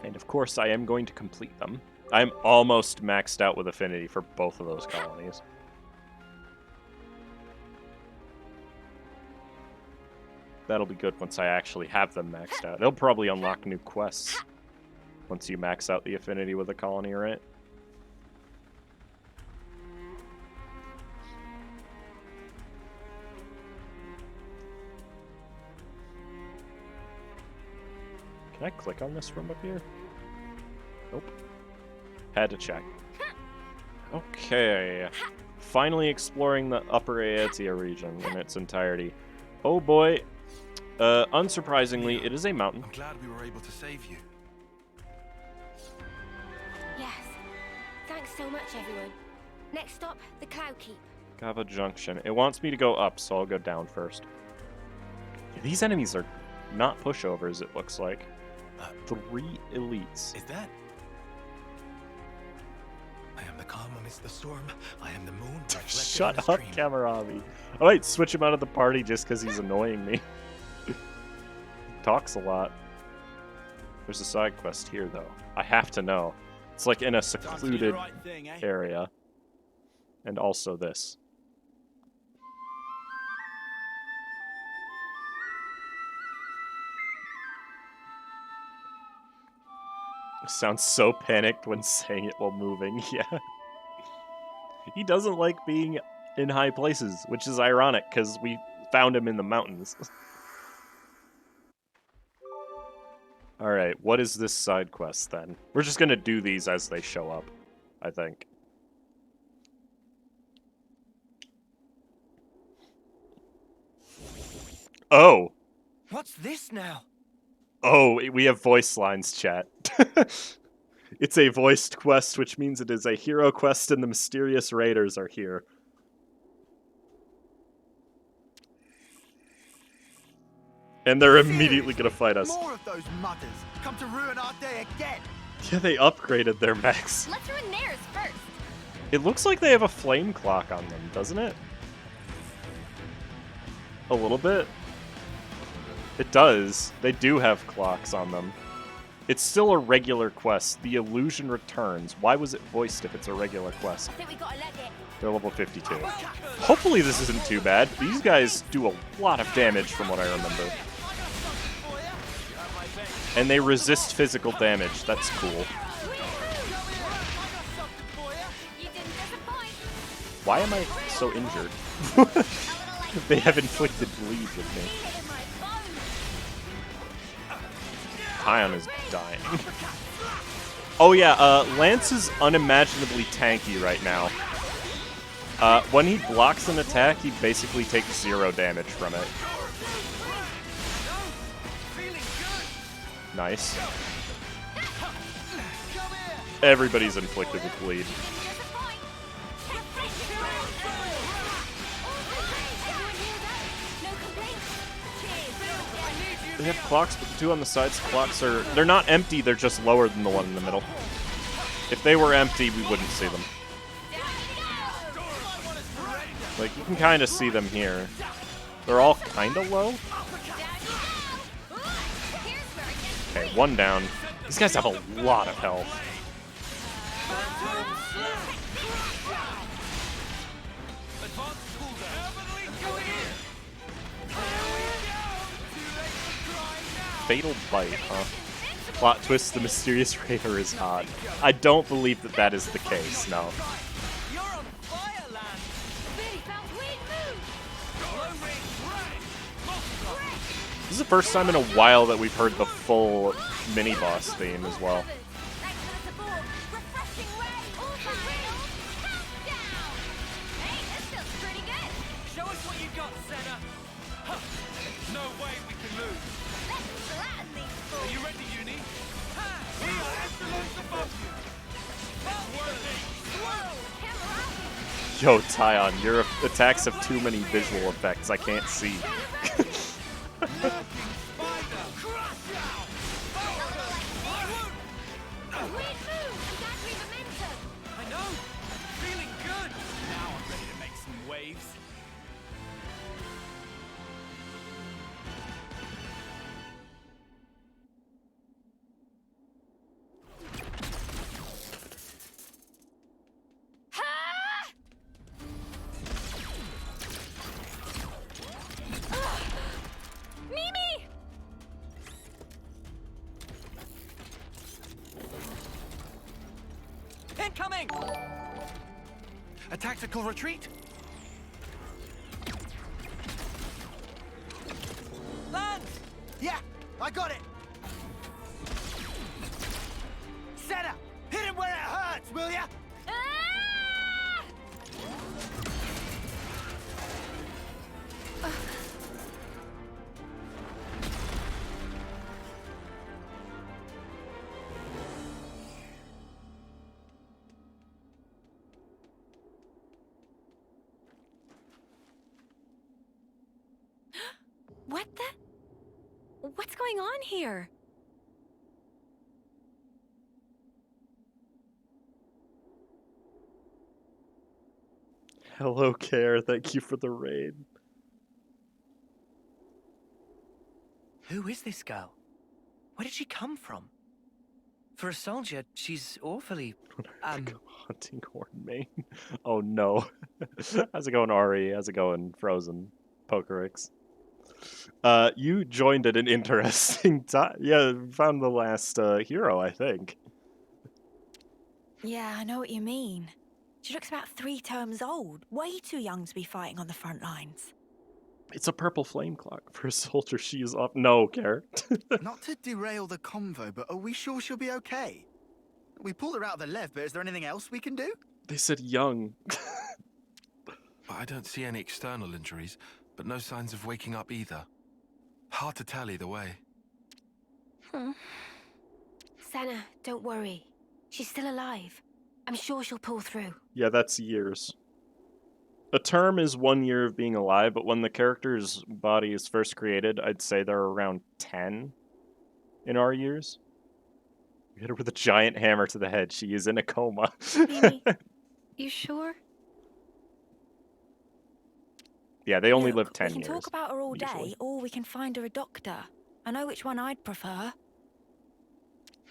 And of course, I am going to complete them. I'm almost maxed out with affinity for both of those colonies. That'll be good once I actually have them maxed out. It'll probably unlock new quests once you max out the affinity with a colony, right? Can I click on this from up here? Nope. Had to check. Okay. Finally exploring the Upper Aetia region in its entirety. Oh boy. Unsurprisingly, it is a mountain. I'm glad we were able to save you. Yes. Thanks so much, everyone. Next stop, the Cloud Keep. Gava Junction. It wants me to go up, so I'll go down first. Yeah, these enemies are not pushovers, it looks like. 3 elites. Is that? I am the calm amidst the storm. I am the moon. Shut up, Kamarabi. Oh wait, switch him out of the party just because he's annoying me. Talks a lot. There's a side quest here, though. I have to know. It's like in a secluded area. And also this. Sounds so panicked when saying it while moving, yeah. He doesn't like being in high places, which is ironic, because we found him in the mountains. Alright, what is this side quest, then? We're just gonna do these as they show up, I think. Oh! What's this now? Oh, we have voice lines, chat. It's a voiced quest, which means it is a hero quest and the mysterious raiders are here. And they're immediately gonna fight us. More of those mutters come to ruin our day again. Yeah, they upgraded their mechs. Let's ruin theirs first. It looks like they have a flame clock on them, doesn't it? A little bit. It does. They do have clocks on them. It's still a regular quest. The illusion returns. Why was it voiced if it's a regular quest? I think we gotta let it. They're level 52. Hopefully this isn't too bad. These guys do a lot of damage from what I remember. And they resist physical damage. That's cool. You didn't disappoint. Why am I so injured? They have inflicted bleed with me. Kion is dying. Oh yeah, Lance is unimaginably tanky right now. When he blocks an attack, he basically takes 0 damage from it. Nice. Everybody's inflicted with bleed. They have clocks, but the 2 on the sides clocks are... They're not empty, they're just lower than the one in the middle. If they were empty, we wouldn't see them. Like, you can kind of see them here. They're all kind of low. Okay, 1 down. These guys have a lot of health. Fatal Bite, huh? Plot twist, the mysterious raider is hot. I don't believe that that is the case, no. This is the first time in a while that we've heard the full mini-boss theme as well. Yo, Tyon, your attacks have too many visual effects. I can't see. coming! A tactical retreat? Lance! Yeah, I got it. Senna, hit him where it hurts, will ya? What the? What's going on here? Hello, Care. Thank you for the raid. Who is this girl? Where did she come from? For a soldier, she's awfully, Hunting Horn main. Oh no. How's it going, Ari? How's it going, Frozen? Pokerix. You joined at an interesting time. Yeah, found the last hero, I think. Yeah, I know what you mean. She looks about 3 terms old. Way too young to be fighting on the front lines. It's a purple flame clock. For a soldier, she is off. No, Care. Not to derail the convo, but are we sure she'll be okay? We pulled her out of the left, but is there anything else we can do? They said young. I don't see any external injuries, but no signs of waking up either. Hard to tell either way. Senna, don't worry. She's still alive. I'm sure she'll pull through. Yeah, that's years. A term is 1 year of being alive, but when the character's body is first created, I'd say they're around 10 in our years. You hit her with a giant hammer to the head. She is in a coma. Mimi, you sure? Yeah, they only Look, live 10 we can years. talk about her all day, usually. or we can find her a doctor. I know which one I'd prefer.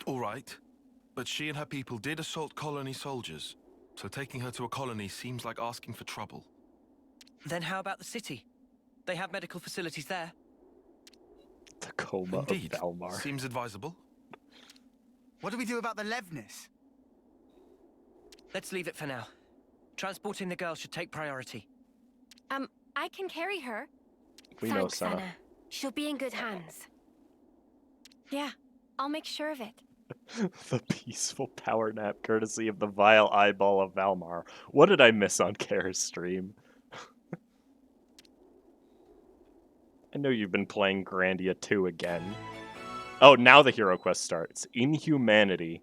All right, but she and her people did assault colony soldiers, so taking her to a colony seems like asking for trouble. Then how about the city? They have medical facilities there. The coma Indeed, of Valmar. seems advisable. What do we do about the Levnis? Let's leave it for now. Transporting the girl should take priority. I can carry her. We know, Thanks, Senna. Senna. She'll be in good hands. Yeah, I'll make sure of it. The peaceful power nap courtesy of the vile eyeball of Valmar. What did I miss on Kare's stream? I know you've been playing Grandia 2 again. Oh, now the hero quest starts. Inhumanity.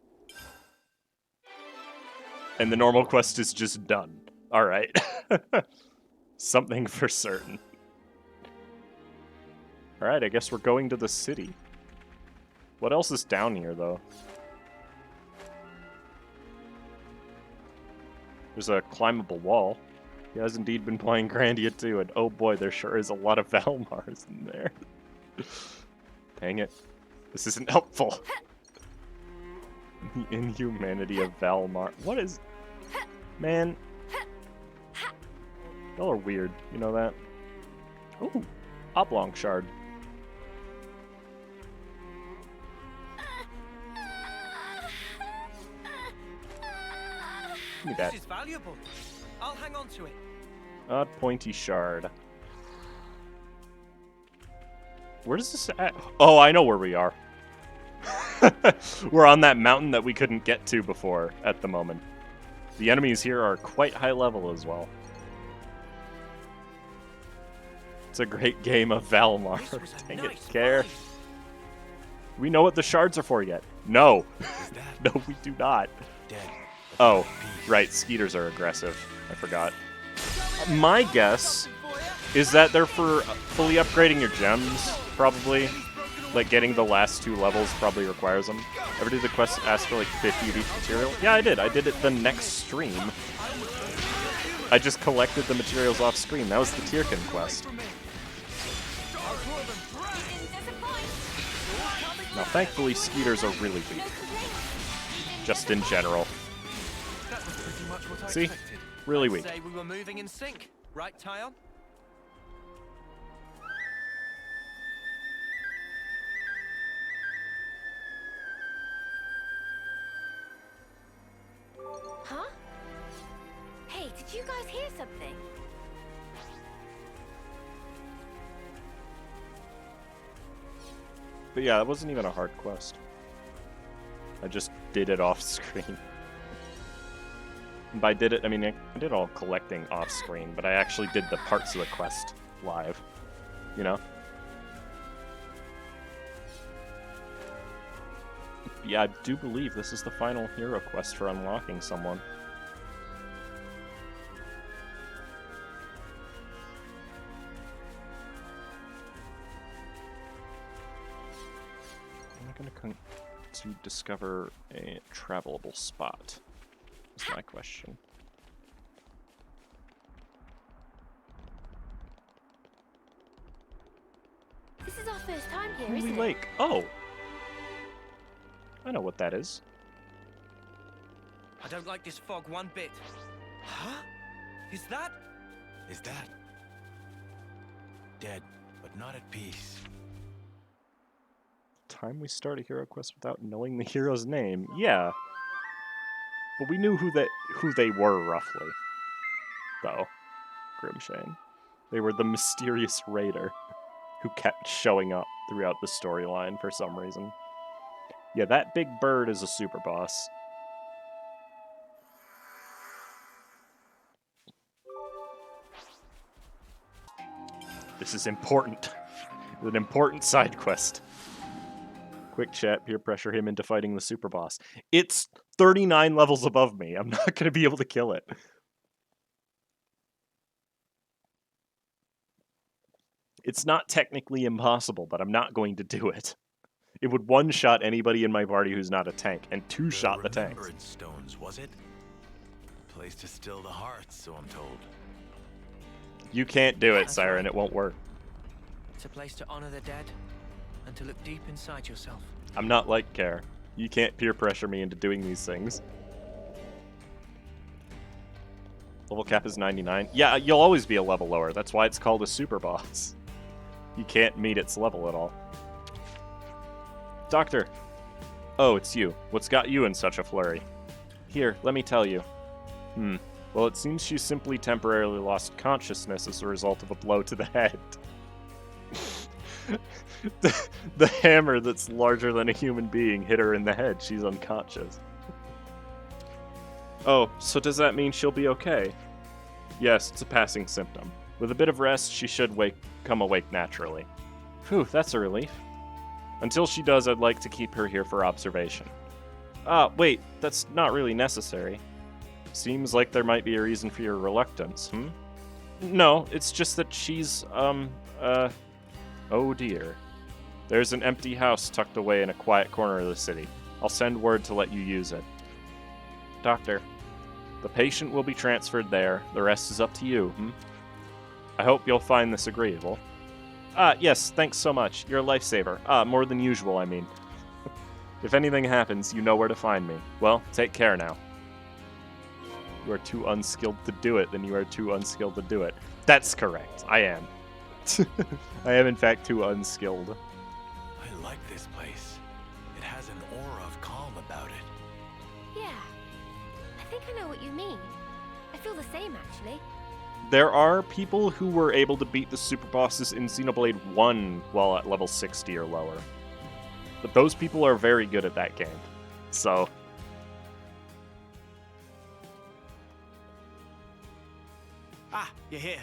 And the normal quest is just done. Alright. Something for certain. Alright, I guess we're going to the city. What else is down here, though? There's a climbable wall. He has indeed been playing Grandia 2, and oh boy, there sure is a lot of Valmars in there. Dang it. This isn't helpful. The inhumanity of Valmar. What is... Man. Y'all are weird. You know that? Ooh. Oblong shard. Give me that. This is valuable. I'll hang on to it. Odd pointy shard. Where does this at? Oh, I know where we are. We're on that mountain that we couldn't get to before at the moment. The enemies here are quite high level as well. It's a great game of Valmar. This was a Dang nice it, Care. find. We know what the shards are for yet. No. No, we do not. Dead. Oh, right. Skeeters are aggressive. I forgot. My guess is that they're for fully upgrading your gems, probably. Like, getting the last 2 levels probably requires them. Ever do the quest ask for, like, 50 of each material? Yeah, I did. I did it the next stream. I just collected the materials off screen. That was the Tierkin quest. Now, thankfully, Skeeters are really weak. Just in general. That was pretty much what I See? expected. Really I'd weak. say we were moving in sync, right, Tyon? Huh? Hey, did you guys hear something? But yeah, that wasn't even a hard quest. I just did it off screen. And by did it, I mean I did all collecting off screen, but I actually did the parts of the quest live. You know? Yeah, I do believe this is the final hero quest for unlocking someone. I'm gonna to discover a travelable spot. That's my question. This is our first time here, Holy isn't it? Lake. Oh! I know what that is. I don't like this fog one bit. Huh? Is that? Is that? Dead, but not at peace. Time we start a hero quest without knowing the hero's name. Yeah. But we knew who they were, roughly. Though. Grimshane. They were the mysterious raider who kept showing up throughout the storyline for some reason. Yeah, that big bird is a super boss. This is important. An important side quest. Quick chat, peer pressure him into fighting the super boss. It's 39 levels above me. I'm not going to be able to kill it. It's not technically impossible, but I'm not going to do it. It would one-shot anybody in my party who's not a tank, and two-shot the tanks. Remembrance stones, was it? A place to still the hearts, so I'm told. You can't do it, That's Siren. right. It won't work. It's a place to honor the dead and to look deep inside yourself. I'm not like Care. You can't peer pressure me into doing these things. Level cap is 99. Yeah, you'll always be a level lower. That's why it's called a super boss. You can't meet its level at all. Doctor. Oh, it's you. What's got you in such a flurry? Here, let me tell you. Well, it seems she simply temporarily lost consciousness as a result of a blow to the head. the hammer that's larger than a human being hit her in the head. She's unconscious. Oh, so does that mean she'll be okay? Yes, it's a passing symptom. With a bit of rest, she should come awake naturally. Phew, that's a relief. Until she does, I'd like to keep her here for observation. Wait, that's not really necessary. Seems like there might be a reason for your reluctance, No, it's just that she's, oh dear. There's an empty house tucked away in a quiet corner of the city. I'll send word to let you use it. Doctor, the patient will be transferred there. The rest is up to you, I hope you'll find this agreeable. Yes, thanks so much. You're a lifesaver. More than usual, I mean. If anything happens, you know where to find me. Well, take care now. You are too unskilled to do it, then you are too unskilled to do it. That's correct. I am. I am, in fact, too unskilled. I like this place. It has an aura of calm about it. Yeah. I think I know what you mean. I feel the same, actually. There are people who were able to beat the super bosses in Xenoblade 1 while at level 60 or lower. But those people are very good at that game. So... Ah, you're here.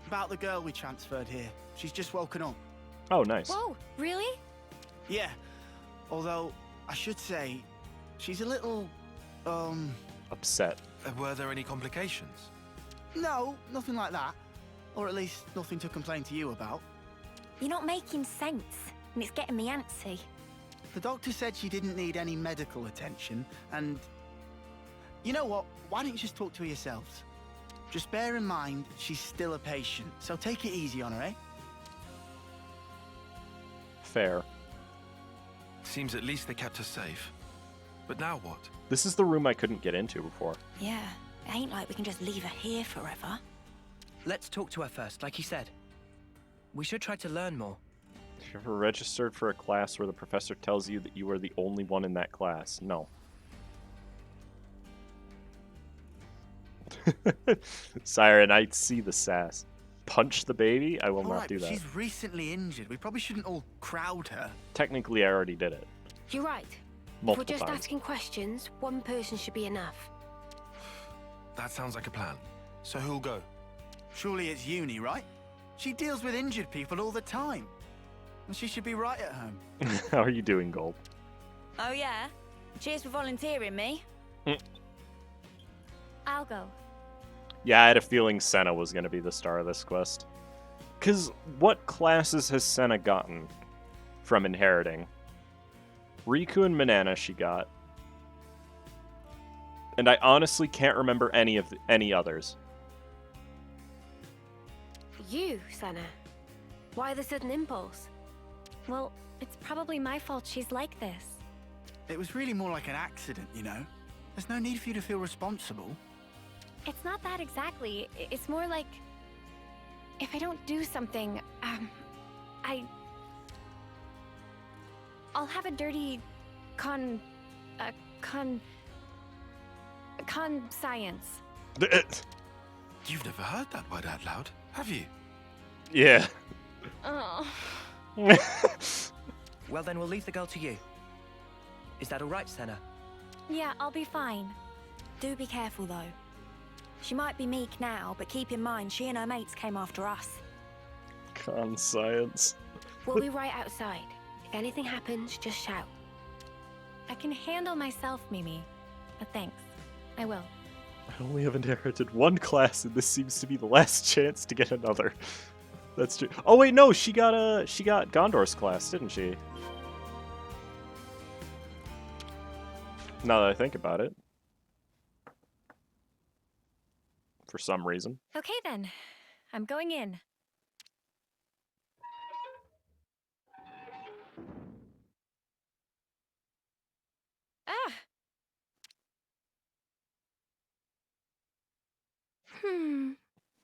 About the girl we transferred here. She's just woken up. Oh, nice. Whoa, really? Yeah. Although, I should say, she's a little, Upset. Were there any complications? no, nothing like that. Or at least nothing to complain to you about. You're not making sense, and it's getting me antsy. The doctor said she didn't need any medical attention, and... You know what? Why don't you just talk to her yourselves? Just bear in mind, she's still a patient, so take it easy on her, eh? Fair. Seems at least they kept her safe. But now what? This is the room I couldn't get into before. Yeah, it ain't like we can just leave her here forever. Let's talk to her first, like you said. We should try to learn more. Have you ever registered for a class where the professor tells you that you are the only one in that class? No. Siren, I see the sass. Punch the baby? I will All not right, do but that. she's recently injured. We probably shouldn't all crowd her. Technically, I already did it. You're right. If we're Multiple just times. asking questions, one person should be enough. That sounds like a plan. So who'll go? Surely it's Uni, right? She deals with injured people all the time. And she should be right at home. How are you doing, Gold? Oh, yeah? Cheers for volunteering me. I'll go. Yeah, I had a feeling Senna was going to be the star of this quest. Because what classes has Senna gotten from inheriting? Riku and Manana she got. And I honestly can't remember any others. You, Senna. Why the sudden impulse? Well, it's probably my fault she's like this. It was really more like an accident, you know? There's no need for you to feel responsible. It's not that exactly. It's more like if I don't do something, I'll have a dirty science. You've never heard that word out loud, have you? Yeah. Oh. Well, then we'll leave the girl to you. Is that all right, Senna? Yeah, I'll be fine. Do be careful, though. She might be meek now, but keep in mind she and her mates came after us. Con science. We'll be right outside. If anything happens, just shout. I can handle myself, Mimi. But thanks. I will. I only have inherited one class, and this seems to be the last chance to get another. That's true. Oh wait, no, she got Gondor's class, didn't she? Now that I think about it. For some reason. Okay then. I'm going in. Ah!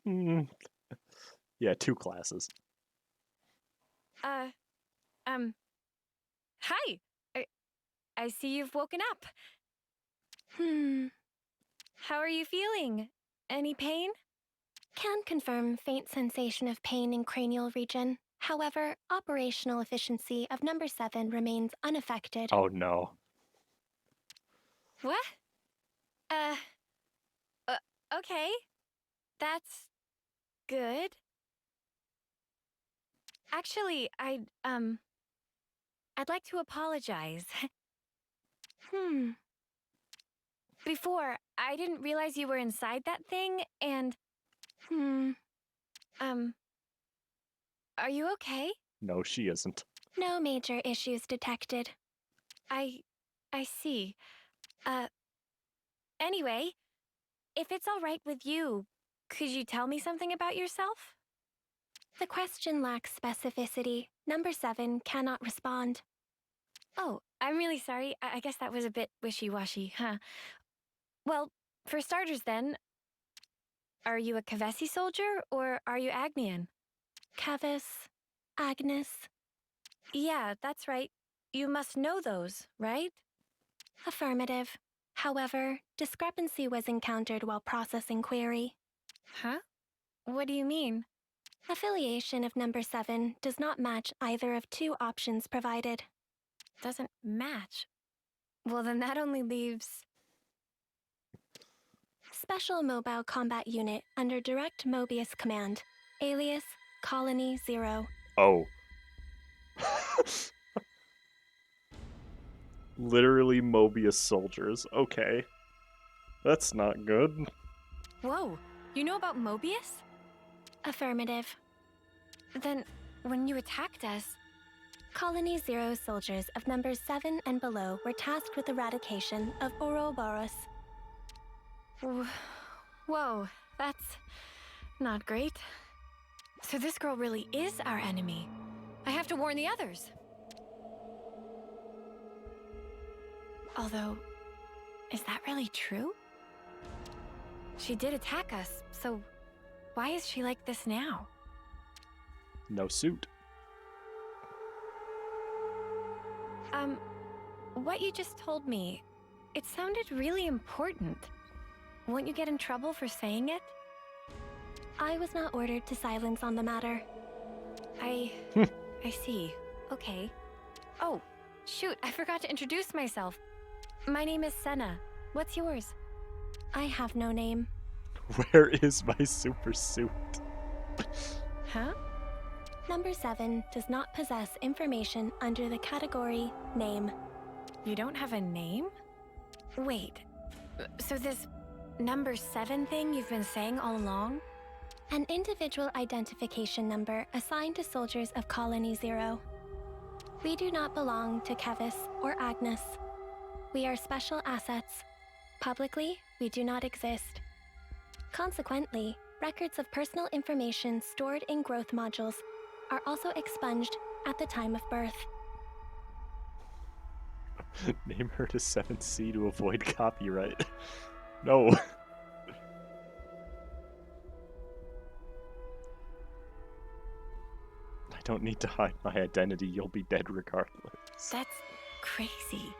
Hmm. Yeah, 2 classes. Hi! I see you've woken up. How are you feeling? Any pain? Can confirm faint sensation of pain in cranial region. However, operational efficiency of number 7 remains unaffected. Oh no. What? Okay. That's good. Actually, I'd like to apologize. Before, I didn't realize you were inside that thing, and... Are you okay? No, she isn't. No major issues detected. I see. Anyway, if it's all right with you, could you tell me something about yourself? The question lacks specificity. Number 7 cannot respond. Oh, I'm really sorry. I guess that was a bit wishy-washy, huh? Well, for starters then, are you a Kavesi soldier or are you Agnian? Kavis, Agnes. Yeah, that's right. You must know those, right? Affirmative. However, discrepancy was encountered while processing query. Huh? What do you mean? Affiliation of number 7 does not match either of 2 options provided. Doesn't match. Well, then that only leaves... Special Mobile Combat Unit under Direct Mobius Command. Alias, Colony 0. Oh. Literally Mobius soldiers. Okay. That's not good. Whoa, you know about Mobius? Affirmative. Then, when you attacked us... Colony 0 soldiers of numbers 7 and below were tasked with eradication of Ouroboros. Whoa, that's not great. So this girl really is our enemy. I have to warn the others. Although, is that really true? She did attack us, so why is she like this now? No suit. What you just told me, it sounded really important. Won't you get in trouble for saying it? I was not ordered to silence on the matter. I see. Okay. Oh, shoot, I forgot to introduce myself. My name is Senna. What's yours? I have no name. Where is my super suit? Huh? Number 7 does not possess information under the category name. You don't have a name? Wait. So this number 7 thing you've been saying all along? An individual identification number assigned to soldiers of Colony 0. We do not belong to Kevis or Agnes. We are special assets. Publicly, we do not exist. Consequently, records of personal information stored in growth modules are also expunged at the time of birth. Name her to 7C to avoid copyright. No. I don't need to hide my identity. You'll be dead regardless. That's crazy.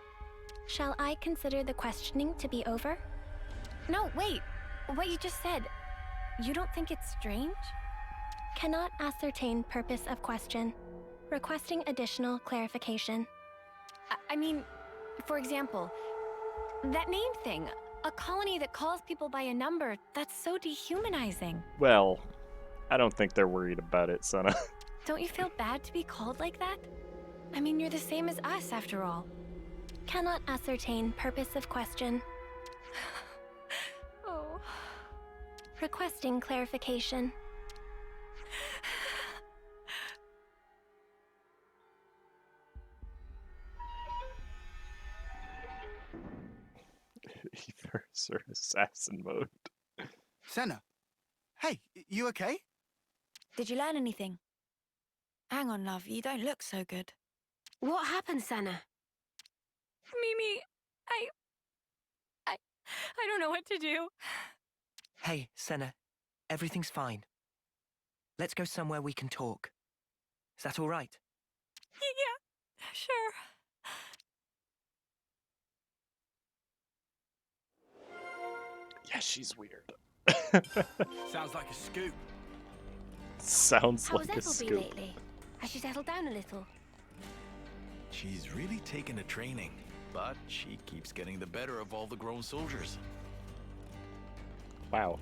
Shall I consider the questioning to be over? No, wait. What you just said. You don't think it's strange? Cannot ascertain purpose of question. Requesting additional clarification. I mean, for example, that name thing. A colony that calls people by a number, that's so dehumanizing. Well, I don't think they're worried about it, Senna. Don't you feel bad to be called like that? I mean, you're the same as us, after all. Cannot ascertain purpose of question. Oh. Requesting clarification. Ethers or assassin mode. Senna, hey, you okay? Did you learn anything? Hang on, love, you don't look so good. What happened, Senna? Mimi, I don't know what to do. Hey, Senna. Everything's fine. Let's go somewhere we can talk. Is that all right? Yeah, sure. Yeah, she's weird. Sounds like a scoop. Sounds How's like a Ethelby scoop. lately? Has she settled down a little? She's really taken to training, but she keeps getting the better of all the grown soldiers. Wow.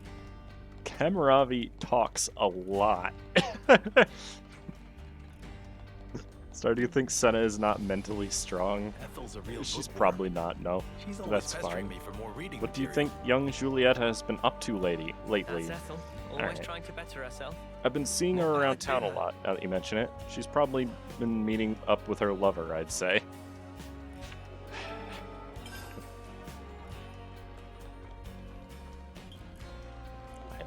Kamaravi talks a lot. Starting to think Senna is not mentally strong. Ethel's a real She's bookworm. probably not, no. She's always That's pestering fine. me for more reading What do you material. think young Julieta has been up to lately? That's Ethel. Always Alright. trying to better herself. I've been seeing her What around about town a lot, now that you mention it. She's probably been meeting up with her lover, I'd say.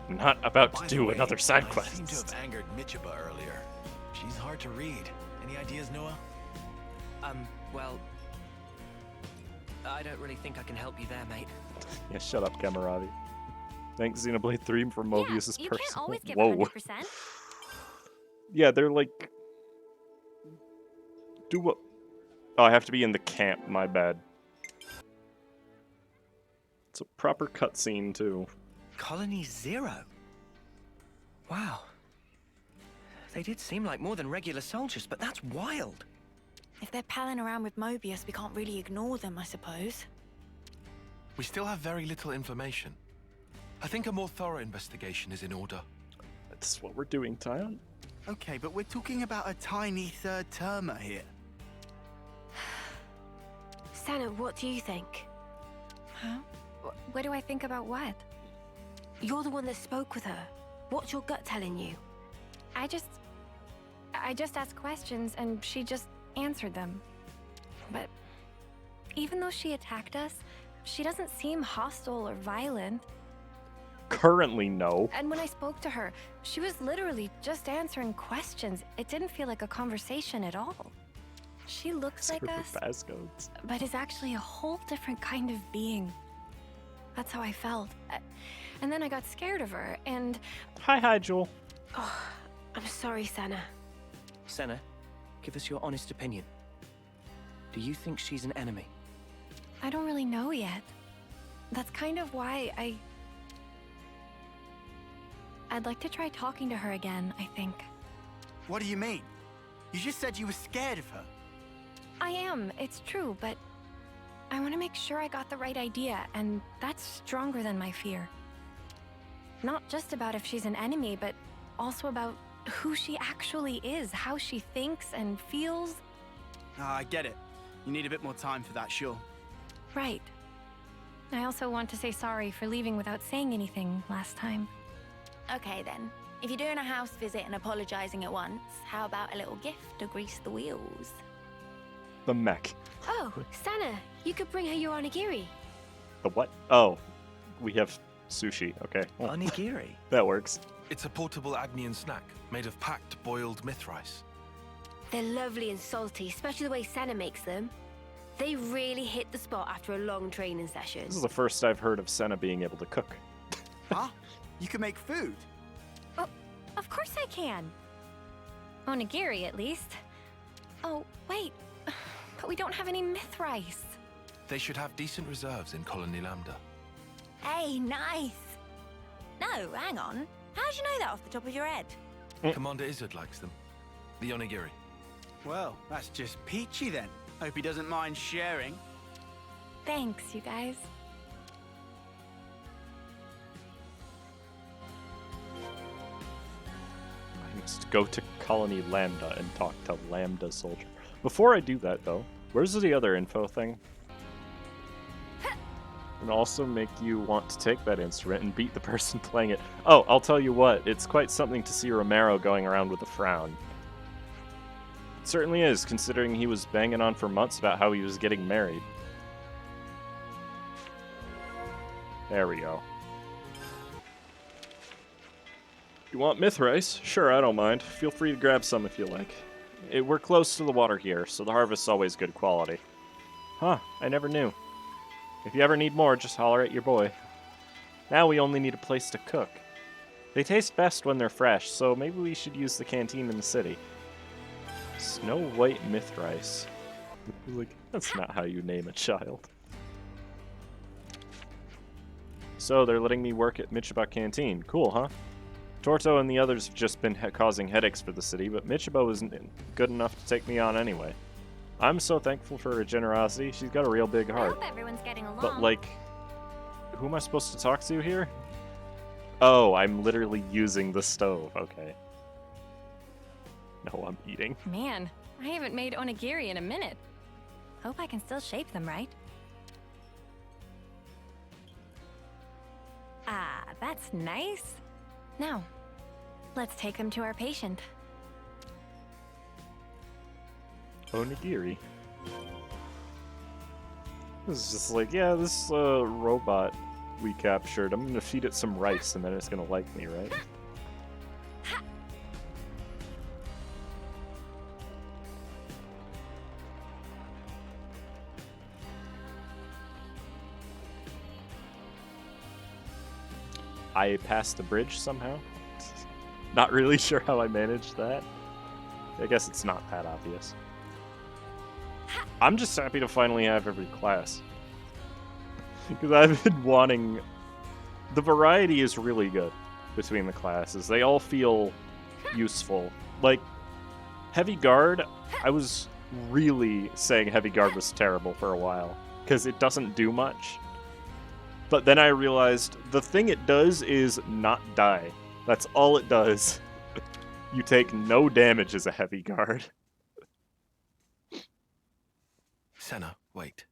I'm not about By to the do way, another side I seem to quest. have angered Michiba earlier. She's hard to read. Any ideas, Noah? Well... I don't really think I can help you there, mate. Yeah, shut up, Kamaravi. Thanks, Xenoblade 3 for Mobius's yeah, you personal... can't always give Whoa. 100%. Yeah, they're like... Do what? Oh, I have to be in the camp, my bad. It's a proper cutscene, too. Colony 0? Wow. They did seem like more than regular soldiers, but that's wild. If they're palling around with Mobius, we can't really ignore them, I suppose. We still have very little information. I think a more thorough investigation is in order. That's what we're doing, Tyon. Okay, but we're talking about a tiny third termer here. Senna, what do you think? Huh? What do I think about what? You're the one that spoke with her. What's your gut telling you? I just asked questions and she just answered them. But even though she attacked us, she doesn't seem hostile or violent. Currently, no. And when I spoke to her, she was literally just answering questions. It didn't feel like a conversation at all. She looks like us, Passcodes. but is actually a whole different kind of being. That's how I felt. And then I got scared of her, and... Hi, Joel. Oh, I'm sorry, Senna. Senna, give us your honest opinion. Do you think she's an enemy? I don't really know yet. That's kind of why I'd like to try talking to her again, I think. What do you mean? You just said you were scared of her. I am, it's true, but I want to make sure I got the right idea, and that's stronger than my fear. Not just about if she's an enemy, but also about who she actually is, how she thinks and feels. I get it. You need a bit more time for that, sure. Right. I also want to say sorry for leaving without saying anything last time. Okay then. If you're doing a house visit and apologizing at once, how about a little gift to grease the wheels? The mech. Oh, Sana, you could bring her your onigiri. The what? Oh, we have sushi. Okay. Well, Onigiri. that works. It's a portable Agnian snack made of packed boiled myth rice. They're lovely and salty, especially the way Sana makes them. They really hit the spot after a long training session. This is the first I've heard of Senna being able to cook. Huh? You can make food? Oh, of course I can. Onigiri, at least. Oh, wait. But we don't have any myth rice. They should have decent reserves in Colony Lambda. Hey, nice. No, hang on. How'd you know that off the top of your head? Commander Izzard likes them. The onigiri. Well, that's just peachy then. Hope he doesn't mind sharing. Thanks, you guys. I must go to Colony Lambda and talk to Lambda Soldier. Before I do that, though, where's the other info thing? And also make you want to take that instrument and beat the person playing it. Oh, I'll tell you what, it's quite something to see Romero going around with a frown. It certainly is, considering he was banging on for months about how he was getting married. There we go. You want myth rice? Sure, I don't mind. Feel free to grab some if you like. We're close to the water here, so the harvest's always good quality. Huh, I never knew. If you ever need more, just holler at your boy. Now we only need a place to cook. They taste best when they're fresh, so maybe we should use the canteen in the city. Snow White myth rice. Like, that's not how you name a child. So they're letting me work at Michiba Canteen. Cool, huh? Torto and the others have just been causing headaches for the city, but Michiba isn't good enough to take me on anyway. I'm so thankful for her generosity. She's got a real big I heart. hope everyone's getting along. But, like, who am I supposed to talk to here? Oh, I'm literally using the stove. Okay. No, I'm eating. Man, I haven't made onigiri in a minute. Hope I can still shape them right. Ah, that's nice. Now, let's take them to our patient. Onigiri. This is just like, yeah, this robot we captured, I'm gonna feed it some rice and then it's gonna like me, right? I passed the bridge somehow. Not really sure how I managed that. I guess it's not that obvious. I'm just happy to finally have every class. Because I've been wanting... The variety is really good between the classes. They all feel useful. Like, Heavy Guard, I was really saying Heavy Guard was terrible for a while. Because it doesn't do much. But then I realized the thing it does is not die. That's all it does. You take no damage as a Heavy Guard. Senna, wait.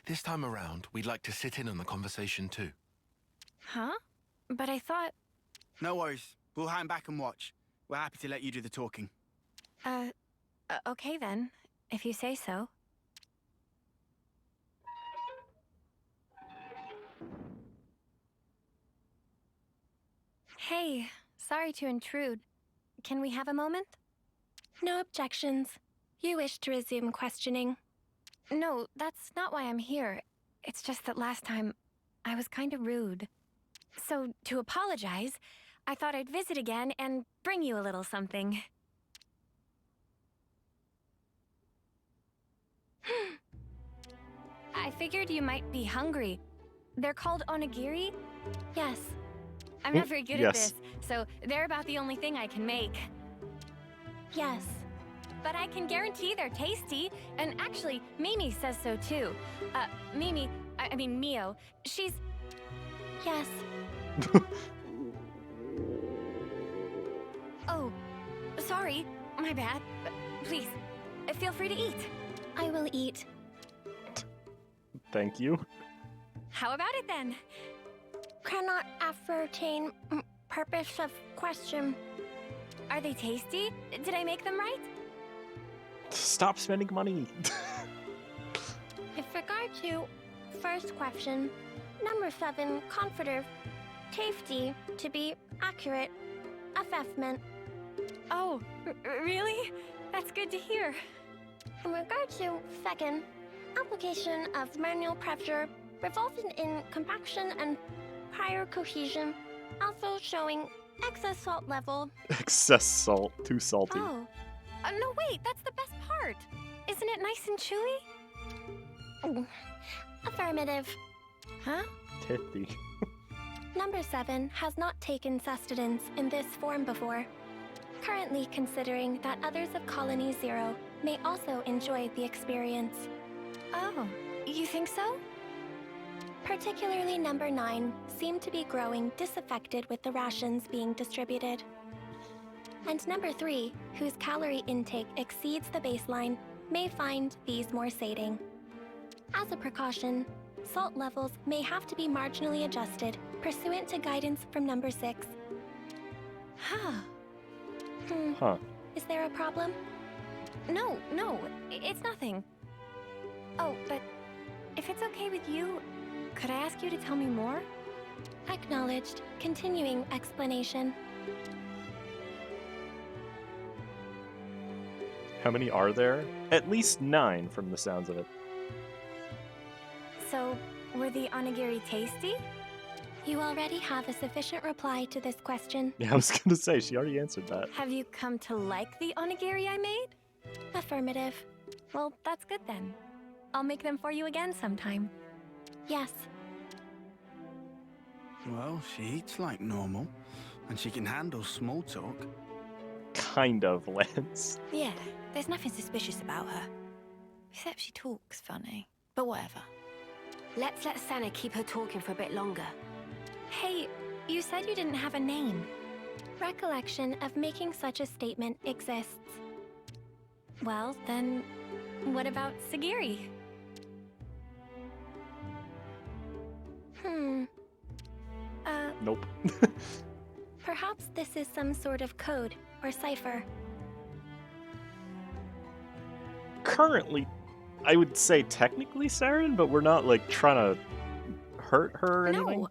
This time around, we'd like to sit in on the conversation too. Huh? But I thought... No worries. We'll hang back and watch. We're happy to let you do the talking. Okay then, if you say so. Hey, sorry to intrude. Can we have a moment? No objections. You wish to resume questioning. No, that's not why I'm here. It's just that last time, I was kind of rude. So, to apologize, I thought I'd visit again and bring you a little something. I figured you might be hungry. They're called onigiri? Yes. I'm not very good at Yes. this, so they're about the only thing I can make. Yes. But I can guarantee they're tasty, and actually, Mimi says so too. I mean Mio, she's... Yes. Oh, sorry, my bad. Please, feel free to eat. I will eat. Thank you. How about it then? Cannot ascertain purpose of question. Are they tasty? Did I make them right? Stop spending money. With regard to first question, number 7, confident, tasty, to be accurate, assessment. Oh, really? That's good to hear. In regard to second, application of manual pressure resulting in compaction and prior cohesion, also showing excess salt level. Excess salt. Too salty. Oh. No, wait, that's the best part. Isn't it nice and chewy? Affirmative. Huh? Tipsy. Number 7 has not taken sustenance in this form before, currently considering that others of Colony 0 may also enjoy the experience. Oh, you think so? Particularly number 9 seemed to be growing disaffected with the rations being distributed. And number 3, whose calorie intake exceeds the baseline, may find these more sating. As a precaution, salt levels may have to be marginally adjusted pursuant to guidance from number 6. Huh. Huh. Is there a problem? No, it's nothing. Oh, but if it's okay with you, could I ask you to tell me more? Acknowledged. Continuing explanation. How many are there? At least 9 from the sounds of it. So, were the onigiri tasty? You already have a sufficient reply to this question. Yeah, I was gonna say, she already answered that. Have you come to like the onigiri I made? Affirmative. Well, that's good then. I'll make them for you again sometime. Yes. Well, she eats like normal, and she can handle small talk. Kind of, Lance. Yeah, there's nothing suspicious about her. Except she talks funny. But whatever. Let's let Sana keep her talking for a bit longer. Hey, you said you didn't have a name. Recollection of making such a statement exists. Well, then, what about Sagiri? Nope. Perhaps this is some sort of code or cipher. Currently, I would say technically Saren, but we're not, like, trying to hurt her or anything. No,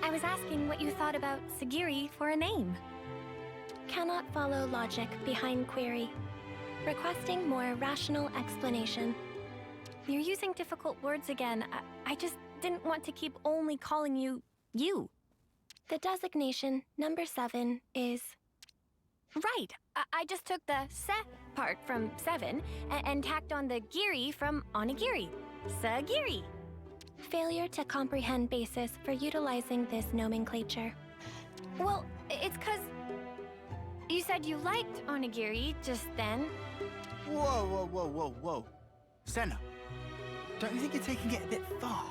I was asking what you thought about Sagiri for a name. Cannot follow logic behind query. Requesting more rational explanation. You're using difficult words again. I just didn't want to keep only calling you, you. The designation, number 7, is... Right. I just took the se part from 7 and tacked on the giri from onigiri. Sagiri. Failure to comprehend basis for utilizing this nomenclature. Well, it's 'cause you said you liked onigiri just then. Whoa. Senna, don't you think you're taking it a bit far?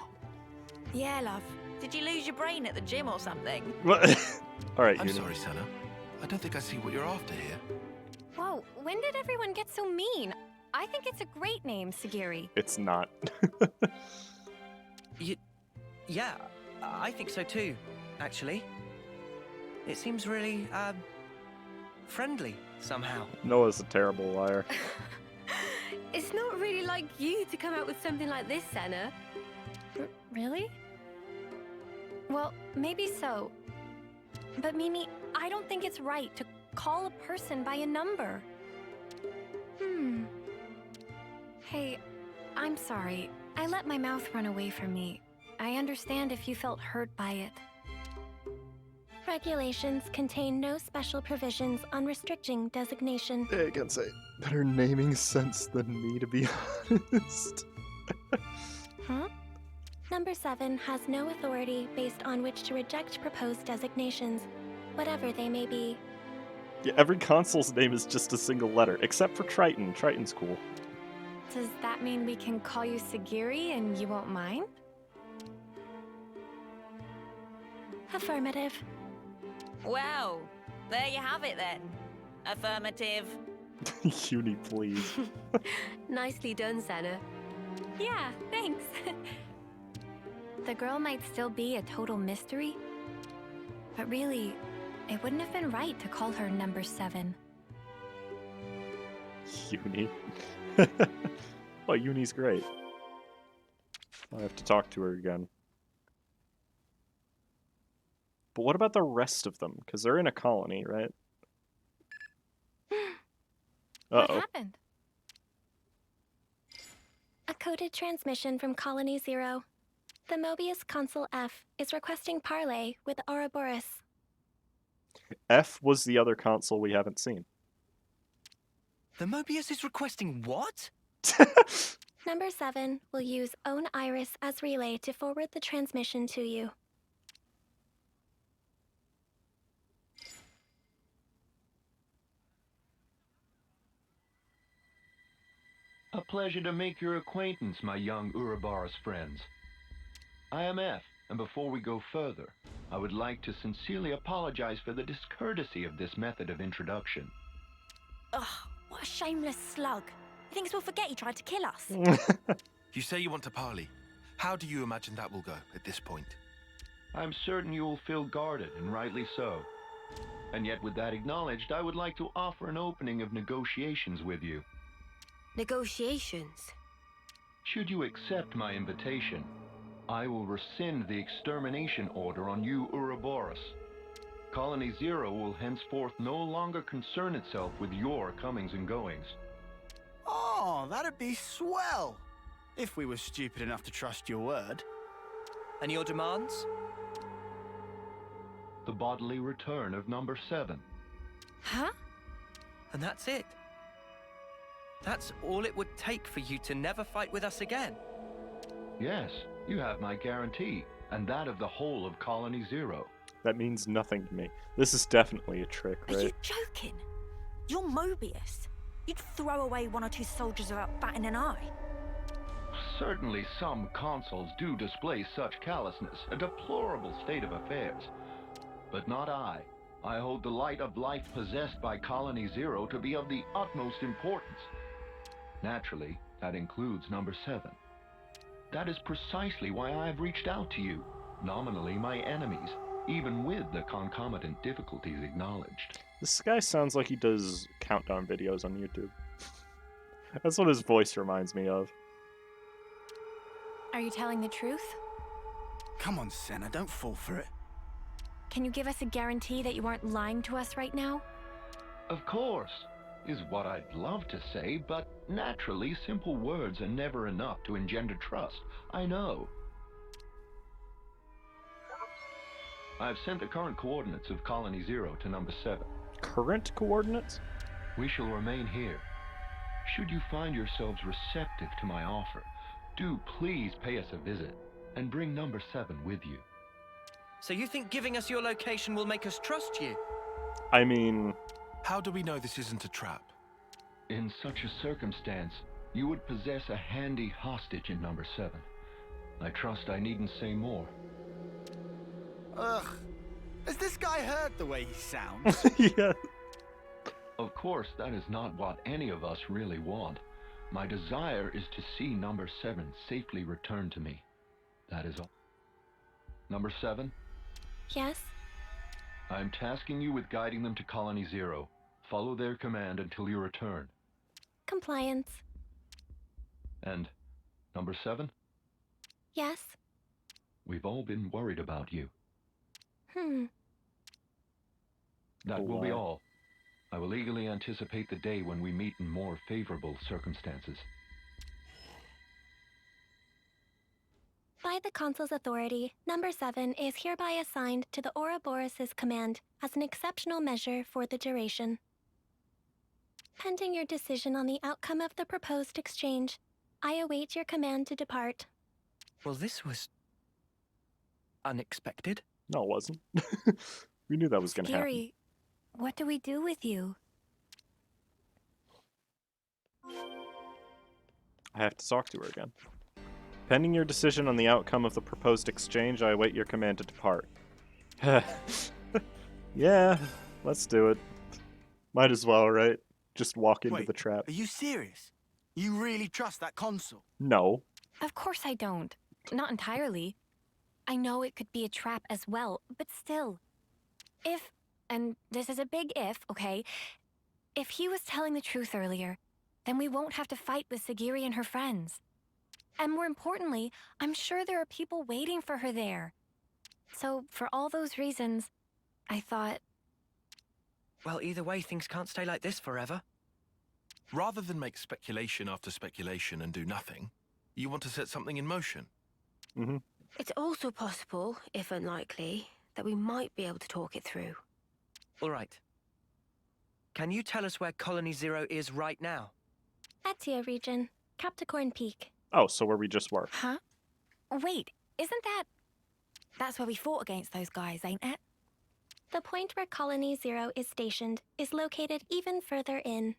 Yeah, love. Did you lose your brain at the gym or something? Alright, I'm sorry, Senna. I don't think I see what you're after here. Whoa, when did everyone get so mean? I think it's a great name, Sagiri. It's not. Yeah, I think so too, actually. It seems really, friendly, somehow. Noah's a terrible liar. It's not really like you to come out with something like this, Sana. Really? Well, maybe so. But Mimi, I don't think it's right to call a person by a number. Hey, I'm sorry. I let my mouth run away from me. I understand if you felt hurt by it. Regulations contain no special provisions on restricting designation. I can say better naming sense than me, to be honest. Huh? Number 7 has no authority based on which to reject proposed designations, whatever they may be. Yeah, every console's name is just a single letter, except for Triton. Triton's cool. Does that mean we can call you Sagiri and you won't mind? Affirmative. Well, there you have it then. Affirmative. Uni, please. Nicely done, Senna. Yeah, thanks. The girl might still be a total mystery, but really, it wouldn't have been right to call her number 7. Uni. Oh, Uni's great. I have to talk to her again. But what about the rest of them? Because they're in a colony, right? What Uh-oh. happened? A coded transmission from Colony 0. The Mobius Consul F is requesting parley with Ouroboros. F was the other console we haven't seen. The Mobius is requesting what? Number 7 will use Own Iris as relay to forward the transmission to you. A pleasure to make your acquaintance, my young Ouroboros friends. I am F, and before we go further, I would like to sincerely apologize for the discourtesy of this method of introduction. Ugh, what a shameless slug. He thinks we'll forget he tried to kill us. You say you want to parley. How do you imagine that will go at this point? I'm certain you will feel guarded, and rightly so. And yet, with that acknowledged, I would like to offer an opening of negotiations with you. Negotiations? Should you accept my invitation, I will rescind the extermination order on you, Ouroboros. Colony 0 will henceforth no longer concern itself with your comings and goings. Oh, that'd be swell! If we were stupid enough to trust your word. And your demands? The bodily return of number 7. Huh? And that's it? That's all it would take for you to never fight with us again? Yes, you have my guarantee, and that of the whole of Colony 0. That means nothing to me. This is definitely a trick, Are you right? joking? You're Mobius. You'd throw away 1 or 2 soldiers without batting an eye. Certainly some consuls do display such callousness, a deplorable state of affairs. But not I. I hold the light of life possessed by Colony 0 to be of the utmost importance. Naturally, that includes number 7. That is precisely why I have reached out to you, nominally my enemies, even with the concomitant difficulties acknowledged. This guy sounds like he does countdown videos on YouTube. That's what his voice reminds me of. Are you telling the truth? Come on, Senna, don't fall for it. Can you give us a guarantee that you aren't lying to us right now? Of course, is what I'd love to say, but naturally simple words are never enough to engender trust. I know. I've sent the current coordinates of Colony 0 to number 7. Current coordinates? We shall remain here. Should you find yourselves receptive to my offer, do please pay us a visit and bring number 7 with you. So you think giving us your location will make us trust you? I mean... How do we know this isn't a trap? In such a circumstance, you would possess a handy hostage in number 7. I trust I needn't say more. Ugh. Has this guy heard the way he sounds? yeah. Of course, that is not what any of us really want. My desire is to see number 7 safely returned to me. That is all. Number 7? Yes? I'm tasking you with guiding them to Colony 0. Follow their command until you return. Compliance. And number 7? Yes? We've all been worried about you. That will be all. I will eagerly anticipate the day when we meet in more favorable circumstances. By the Consul's authority, number 7 is hereby assigned to the Ouroboros' command as an exceptional measure for the duration. Pending your decision on the outcome of the proposed exchange, I await your command to depart. Well, this was unexpected. No, it wasn't. We knew that was gonna happen. Scary. What do we do with you? I have to talk to her again. Pending your decision on the outcome of the proposed exchange, I await your command to depart. Yeah, let's do it. Might as well, right? Just walk into Wait, the trap. Are you serious? You really trust that console? No. Of course I don't. Not entirely. I know it could be a trap as well, but still. If, and this is a big if, okay? If he was telling the truth earlier, then we won't have to fight with Sagiri and her friends. And more importantly, I'm sure there are people waiting for her there. So, for all those reasons, I thought... Well, either way, things can't stay like this forever. Rather than make speculation after speculation and do nothing, you want to set something in motion. Mm-hmm. It's also possible, if unlikely, that we might be able to talk it through. All right. Can you tell us where Colony Zero is right now? Etia region, Capricorn Peak. Oh, so where we just were. Huh? Wait, isn't that... That's where we fought against those guys, ain't it? The point where Colony Zero is stationed is located even further in.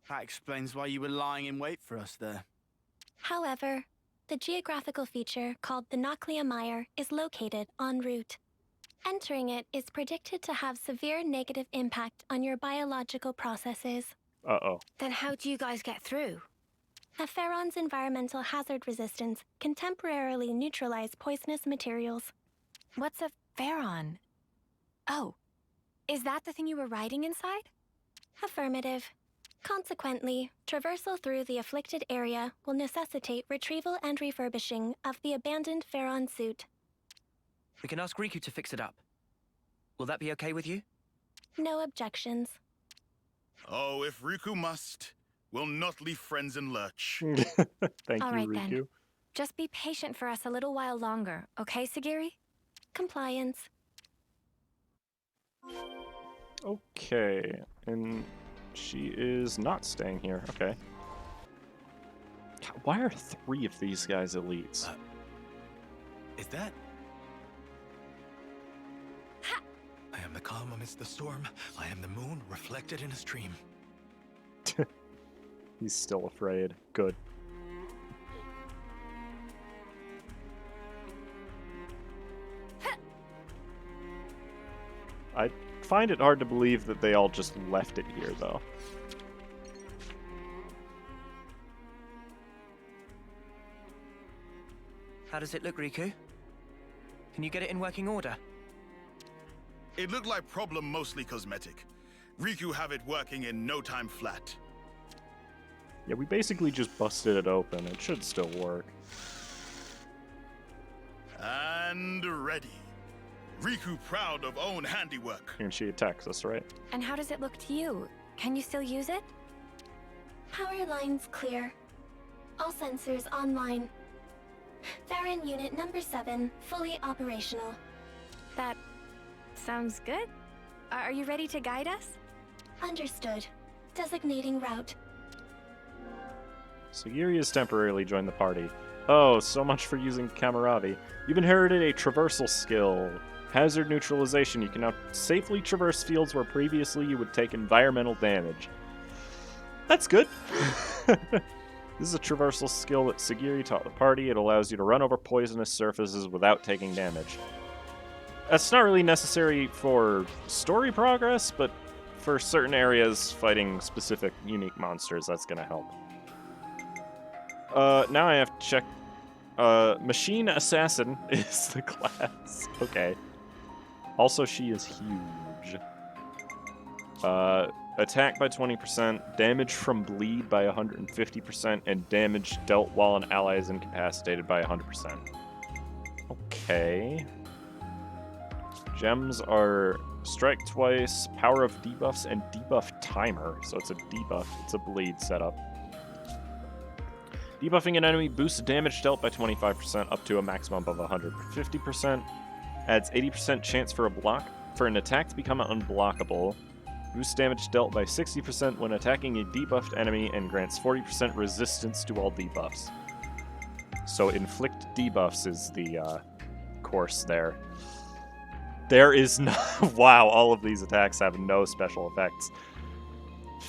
That explains why you were lying in wait for us there. However, the geographical feature called the Noclia Mire is located en route. Entering it is predicted to have severe negative impact on your biological processes. Uh-oh. Then how do you guys get through? A Pharaon's environmental hazard resistance can temporarily neutralize poisonous materials. What's a Pharaon? Oh, is that the thing you were riding inside? Affirmative. Consequently, traversal through the afflicted area will necessitate retrieval and refurbishing of the abandoned Pharaon suit. We can ask Riku to fix it up. Will that be okay with you? No objections. Oh, if Riku must, we'll not leave friends in lurch. Thank All you, right, Riku. then. Just be patient for us a little while longer, okay, Sagiri? Compliance. Okay, and she is not staying here. Okay. God, why are 3 of these guys elites? Is that? I am the calm amidst the storm. I am the moon reflected in a stream. He's still afraid. Good. I find it hard to believe that they all just left it here, though. How does it look, Riku? Can you get it in working order? It looked like problem mostly cosmetic. Riku have it working in no time flat. Yeah, we basically just busted it open. It should still work. And ready. Riku proud of own handiwork. And she attacks us, right? And how does it look to you? Can you still use it? Power lines clear. All sensors online. Farron Unit number 7, fully operational. That sounds good. Are you ready to guide us? Understood. Designating route. Sagiri has temporarily joined the party. Oh, so much for using Kamaravi. You've inherited a traversal skill. Hazard neutralization. You can now safely traverse fields where previously you would take environmental damage. That's good. This is a traversal skill that Sagiri taught the party. It allows you to run over poisonous surfaces without taking damage. That's not really necessary for story progress, but for certain areas fighting specific unique monsters, that's going to help. Now I have to check. Machine Assassin is the class. Okay. Also, she is huge. Attack by 20%, damage from bleed by 150%, and damage dealt while an ally is incapacitated by 100%. Okay. Gems are strike twice, power of debuffs, and debuff timer. So it's a debuff, it's a bleed setup. Debuffing an enemy boosts damage dealt by 25% up to a maximum of 150%. Adds 80% chance for an attack to become unblockable. Boosts damage dealt by 60% when attacking a debuffed enemy and grants 40% resistance to all debuffs. So inflict debuffs is the course there. There is no... Wow, all of these attacks have no special effects.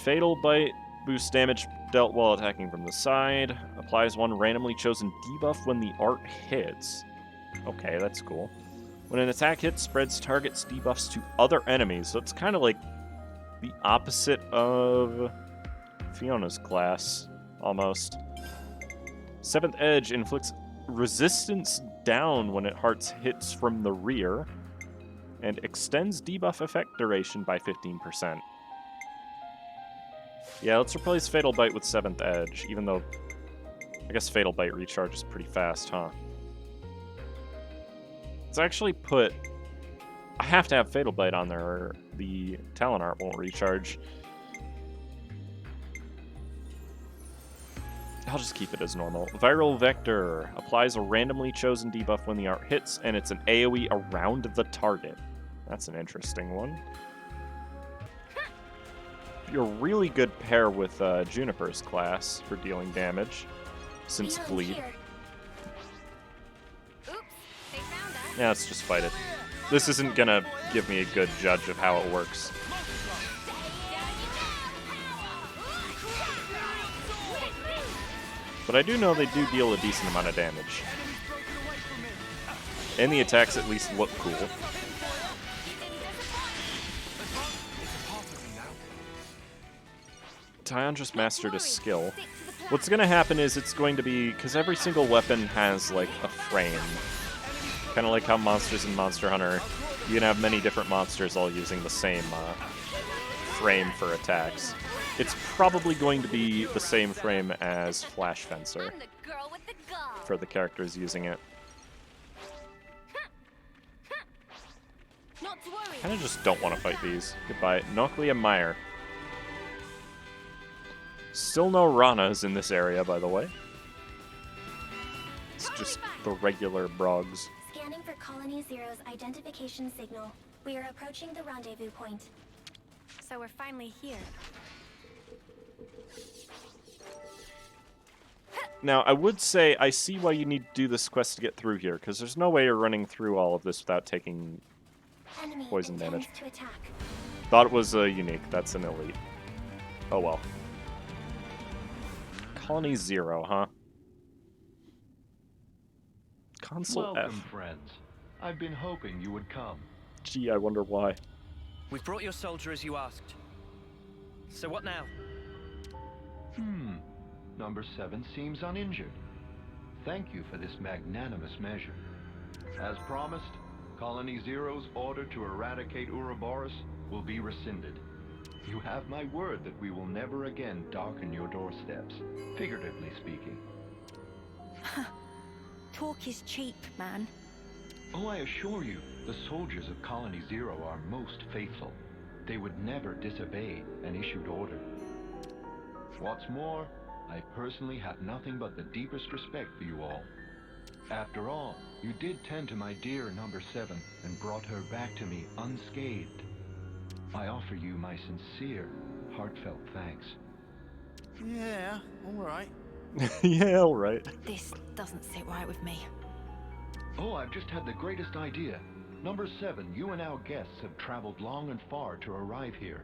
Fatal Bite boosts damage dealt while attacking from the side. Applies one randomly chosen debuff when the art hits. Okay, that's cool. When an attack hits, spreads target's debuffs to other enemies. So it's kind of like the opposite of Fiona's class, almost. Seventh Edge inflicts resistance down when it hits from the rear, and extends debuff effect duration by 15%. Yeah, let's replace Fatal Bite with 7th Edge, even though I guess Fatal Bite recharges pretty fast, huh? Let's actually put... I have to have Fatal Bite on there or the Talon Art won't recharge. I'll just keep it as normal. Viral Vector applies a randomly chosen debuff when the art hits, and it's an AoE around the target. That's an interesting one. You're a really good pair with Juniper's class for dealing damage, since bleed. Yeah, let's just fight it. This isn't gonna give me a good judge of how it works. But I do know they do deal a decent amount of damage. And the attacks at least look cool. Tyon just mastered a skill. What's going to happen is it's going to be... Because every single weapon has, like, a frame. Kind of like how monsters in Monster Hunter, you can have many different monsters all using the same frame for attacks. It's probably going to be the same frame as Flash Fencer for the characters using it. Kind of just don't want to fight these. Goodbye. Noclia Mire. Still no Ranas in this area, by the way. It's just the regular Brogs. Scanning for Colony Zero's identification signal. We are approaching the rendezvous point. So we're finally here. Now, I would say I see why you need to do this quest to get through here, because there's no way you're running through all of this without taking poison damage. Thought it was a unique. That's an elite. Oh well. Colony Zero, huh? Console Welcome, F. friends. I've been hoping you would come. Gee, I wonder why. We've brought your soldier as you asked. So what now? Number 7 seems uninjured. Thank you for this magnanimous measure. As promised, Colony Zero's order to eradicate Ouroboros will be rescinded. You have my word that we will never again darken your doorsteps, figuratively speaking. Talk is cheap, man. Oh, I assure you, the soldiers of Colony Zero are most faithful. They would never disobey an issued order. What's more, I personally have nothing but the deepest respect for you all. After all, you did tend to my dear number 7 and brought her back to me unscathed. I offer you my sincere, heartfelt thanks. Yeah, all right. Yeah, all right. This doesn't sit right with me. Oh, I've just had the greatest idea. Number 7, you and our guests have traveled long and far to arrive here.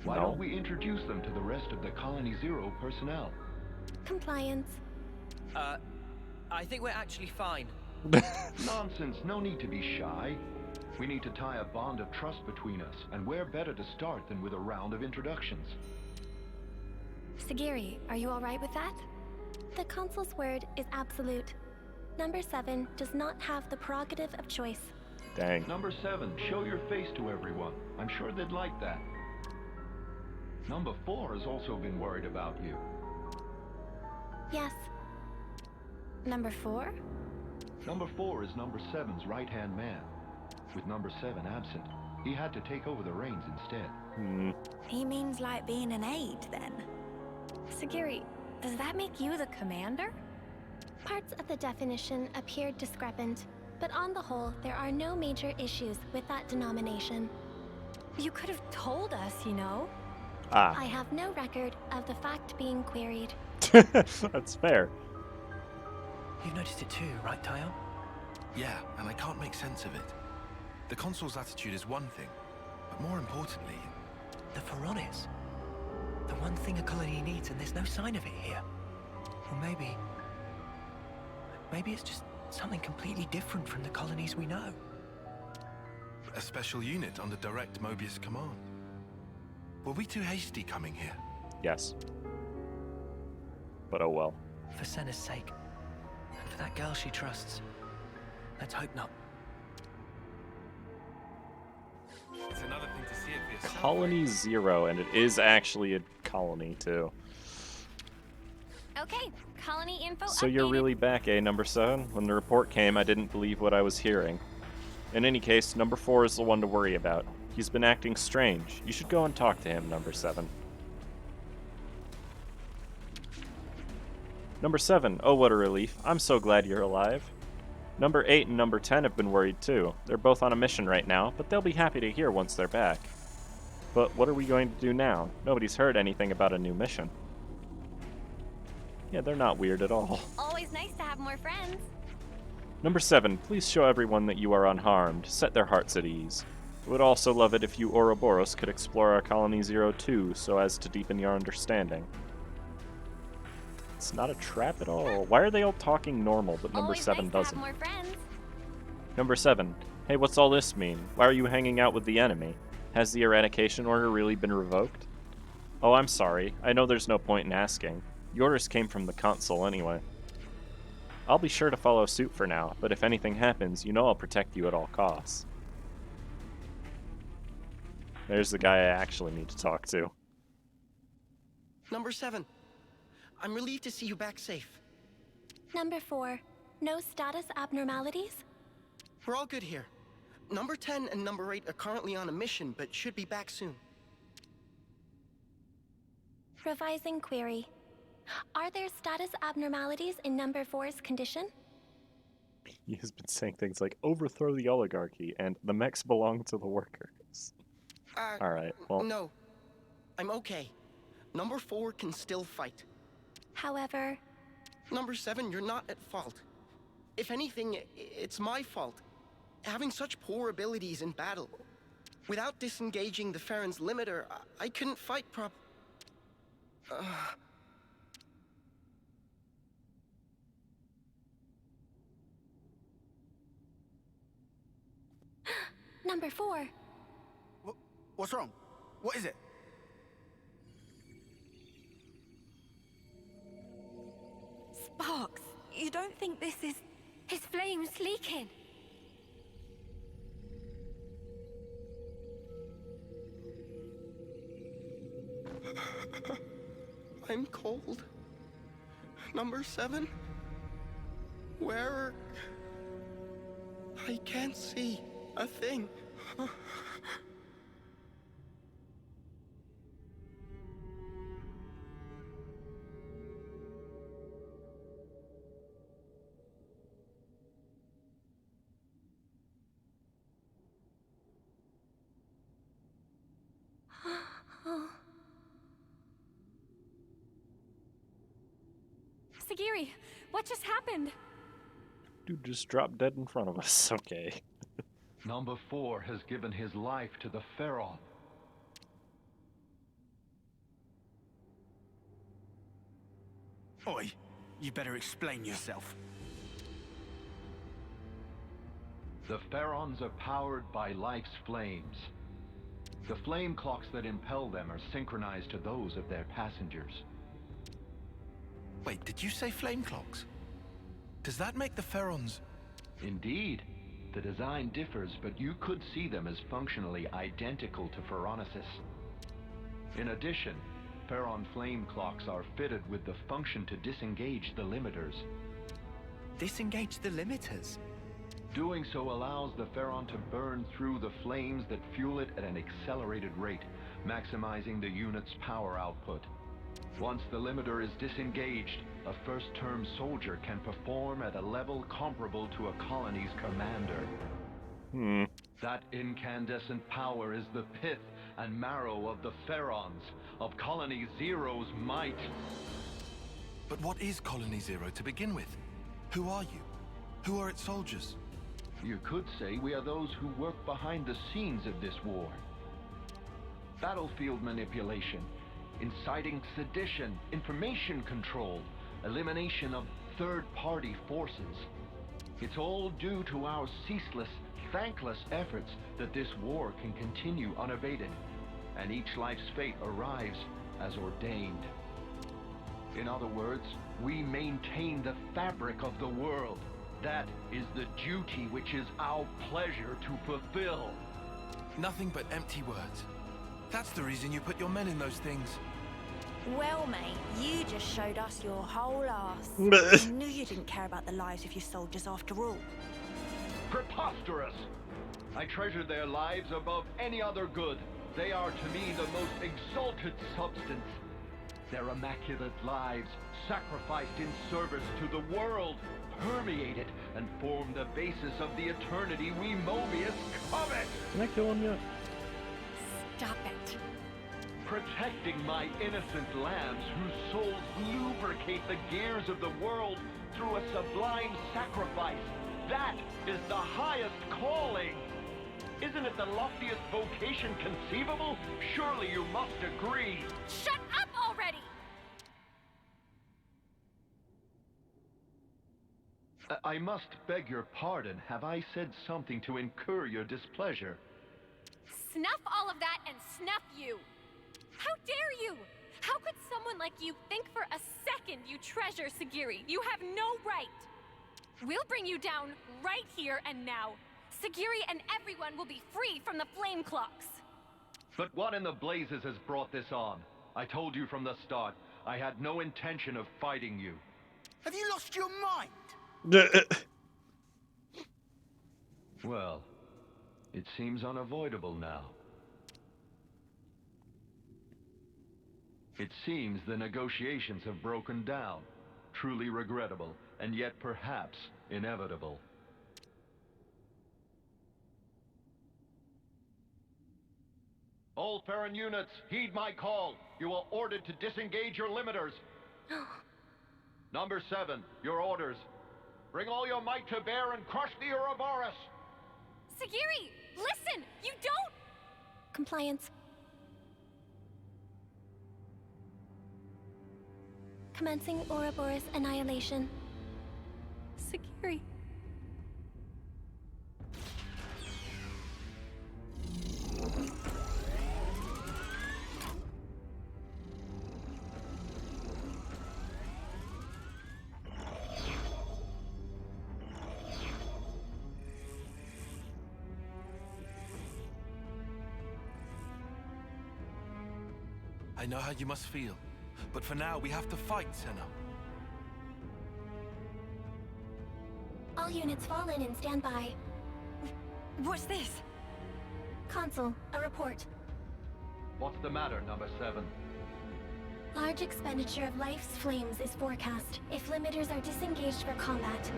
Why don't we introduce them to the rest of the Colony Zero personnel? Compliance. I think we're actually fine. Nonsense, no need to be shy. We need to tie a bond of trust between us, and where better to start than with a round of introductions? Sagiri, are you all right with that? The Consul's word is absolute. Number 7 does not have the prerogative of choice. Dang. Number 7, show your face to everyone. I'm sure they'd like that. Number 4 has also been worried about you. Yes. Number 4? Number 4 is number 7's right-hand man. With number 7 absent, he had to take over the reins instead. He means like being an aide, then. Sagiri, does that make you the commander? Parts of the definition appeared discrepant, but on the whole, there are no major issues with that denomination. You could have told us, you know. I have no record of the fact being queried. That's fair. You've noticed it too, right, Tyon? Yeah, and I can't make sense of it. The consul's attitude is one thing, but more importantly... The Pharaonis. The one thing a colony needs, and there's no sign of it here. Or maybe... Maybe it's just something completely different from the colonies we know. A special unit under direct Mobius command. Were we too hasty coming here? Yes. But oh well. For Senna's sake. And for that girl she trusts. Let's hope not. It's another thing to see it for yourself. Colony Zero, and it is actually a colony, too. Okay, colony info So you're updated. really back, eh, number 7? When the report came, I didn't believe what I was hearing. In any case, number 4 is the one to worry about. He's been acting strange. You should go and talk to him, number 7. Number 7, oh what a relief. I'm so glad you're alive. Number 8 and number 10 have been worried too. They're both on a mission right now, but they'll be happy to hear once they're back. But what are we going to do now? Nobody's heard anything about a new mission. Yeah, they're not weird at all. Always nice to have more friends. Number 7, please show everyone that you are unharmed. Set their hearts at ease. I would also love it if you Ouroboros could explore our Colony Zero too, so as to deepen your understanding. It's not a trap at all. Why are they all talking normal, but number Always 7 nice doesn't? To have more friends. Number 7, hey, what's all this mean? Why are you hanging out with the enemy? Has the eradication order really been revoked? Oh, I'm sorry. I know there's no point in asking. The orders came from the consul anyway. I'll be sure to follow suit for now, but if anything happens, you know I'll protect you at all costs. There's the guy I actually need to talk to. Number 7. I'm relieved to see you back safe. Number 4. No status abnormalities? We're all good here. Number 10 and number 8 are currently on a mission, but should be back soon. Revising query. Are there status abnormalities in number 4's condition? He has been saying things like, overthrow the oligarchy, and the mechs belong to the workers. Alright, well... No. I'm okay. Number 4 can still fight. However... Number 7, you're not at fault. If anything, it's my fault. Having such poor abilities in battle. Without disengaging the Farron's limiter, I couldn't fight Number 4. What's wrong? What is it? Sparks, you don't think this is... His flame's leaking. I'm cold. Number 7? Where... I can't see a thing. Sagiri, what just happened? Dude just dropped dead in front of us. Okay. Number 4 has given his life to the Pharaon. Oi, you better explain yourself. The Pharaons are powered by life's flames. The flame clocks that impel them are synchronized to those of their passengers. Wait, did you say flame clocks? Does that make the Pharaons... Indeed. The design differs, but you could see them as functionally identical to Pharaonesis. In addition, Pharaon flame clocks are fitted with the function to disengage the limiters. Disengage the limiters? Doing so allows the Pharaon to burn through the flames that fuel it at an accelerated rate, maximizing the unit's power output. Once the limiter is disengaged, a first-term soldier can perform at a level comparable to a colony's commander. That incandescent power is the pith and marrow of the Pharaons, of Colony Zero's might. But what is Colony Zero to begin with? Who are you? Who are its soldiers? You could say we are those who work behind the scenes of this war. Battlefield manipulation, inciting sedition, information control, elimination of third-party forces. It's all due to our ceaseless, thankless efforts that this war can continue unabated, and each life's fate arrives as ordained. In other words, we maintain the fabric of the world. That is the duty which is our pleasure to fulfill. Nothing but empty words. That's the reason you put your men in those things. Well, mate, you just showed us your whole ass. I knew you didn't care about the lives of your soldiers after all. Preposterous! I treasure their lives above any other good. They are to me the most exalted substance. Their immaculate lives, sacrificed in service to the world, permeate it and form the basis of the eternity we Mobius covet! Can I kill him yet? Stop it. Protecting my innocent lambs whose souls lubricate the gears of the world through a sublime sacrifice. That is the highest calling! Isn't it the loftiest vocation conceivable? Surely you must agree. Shut up already! I must beg your pardon. Have I said something to incur your displeasure? Snuff all of that and snuff you! How dare you! How could someone like you think for a second you treasure Sagiri? You have no right! We'll bring you down right here and now. Sagiri and everyone will be free from the flame clocks. But what in the blazes has brought this on? I told you from the start, I had no intention of fighting you. Have you lost your mind? Well, it seems unavoidable now. It seems the negotiations have broken down. Truly regrettable, and yet perhaps inevitable. All Farron units, heed my call. You are ordered to disengage your limiters. Number 7, your orders. Bring all your might to bear and crush the Ouroboros! Sagiri, listen! You don't... Compliance. Commencing Ouroboros annihilation. Sagiri... I know how you must feel, but for now we have to fight, Senna. All units fall in and stand by. What's this? Consul, a report. What's the matter, number 7? Large expenditure of life's flames is forecast if limiters are disengaged for combat.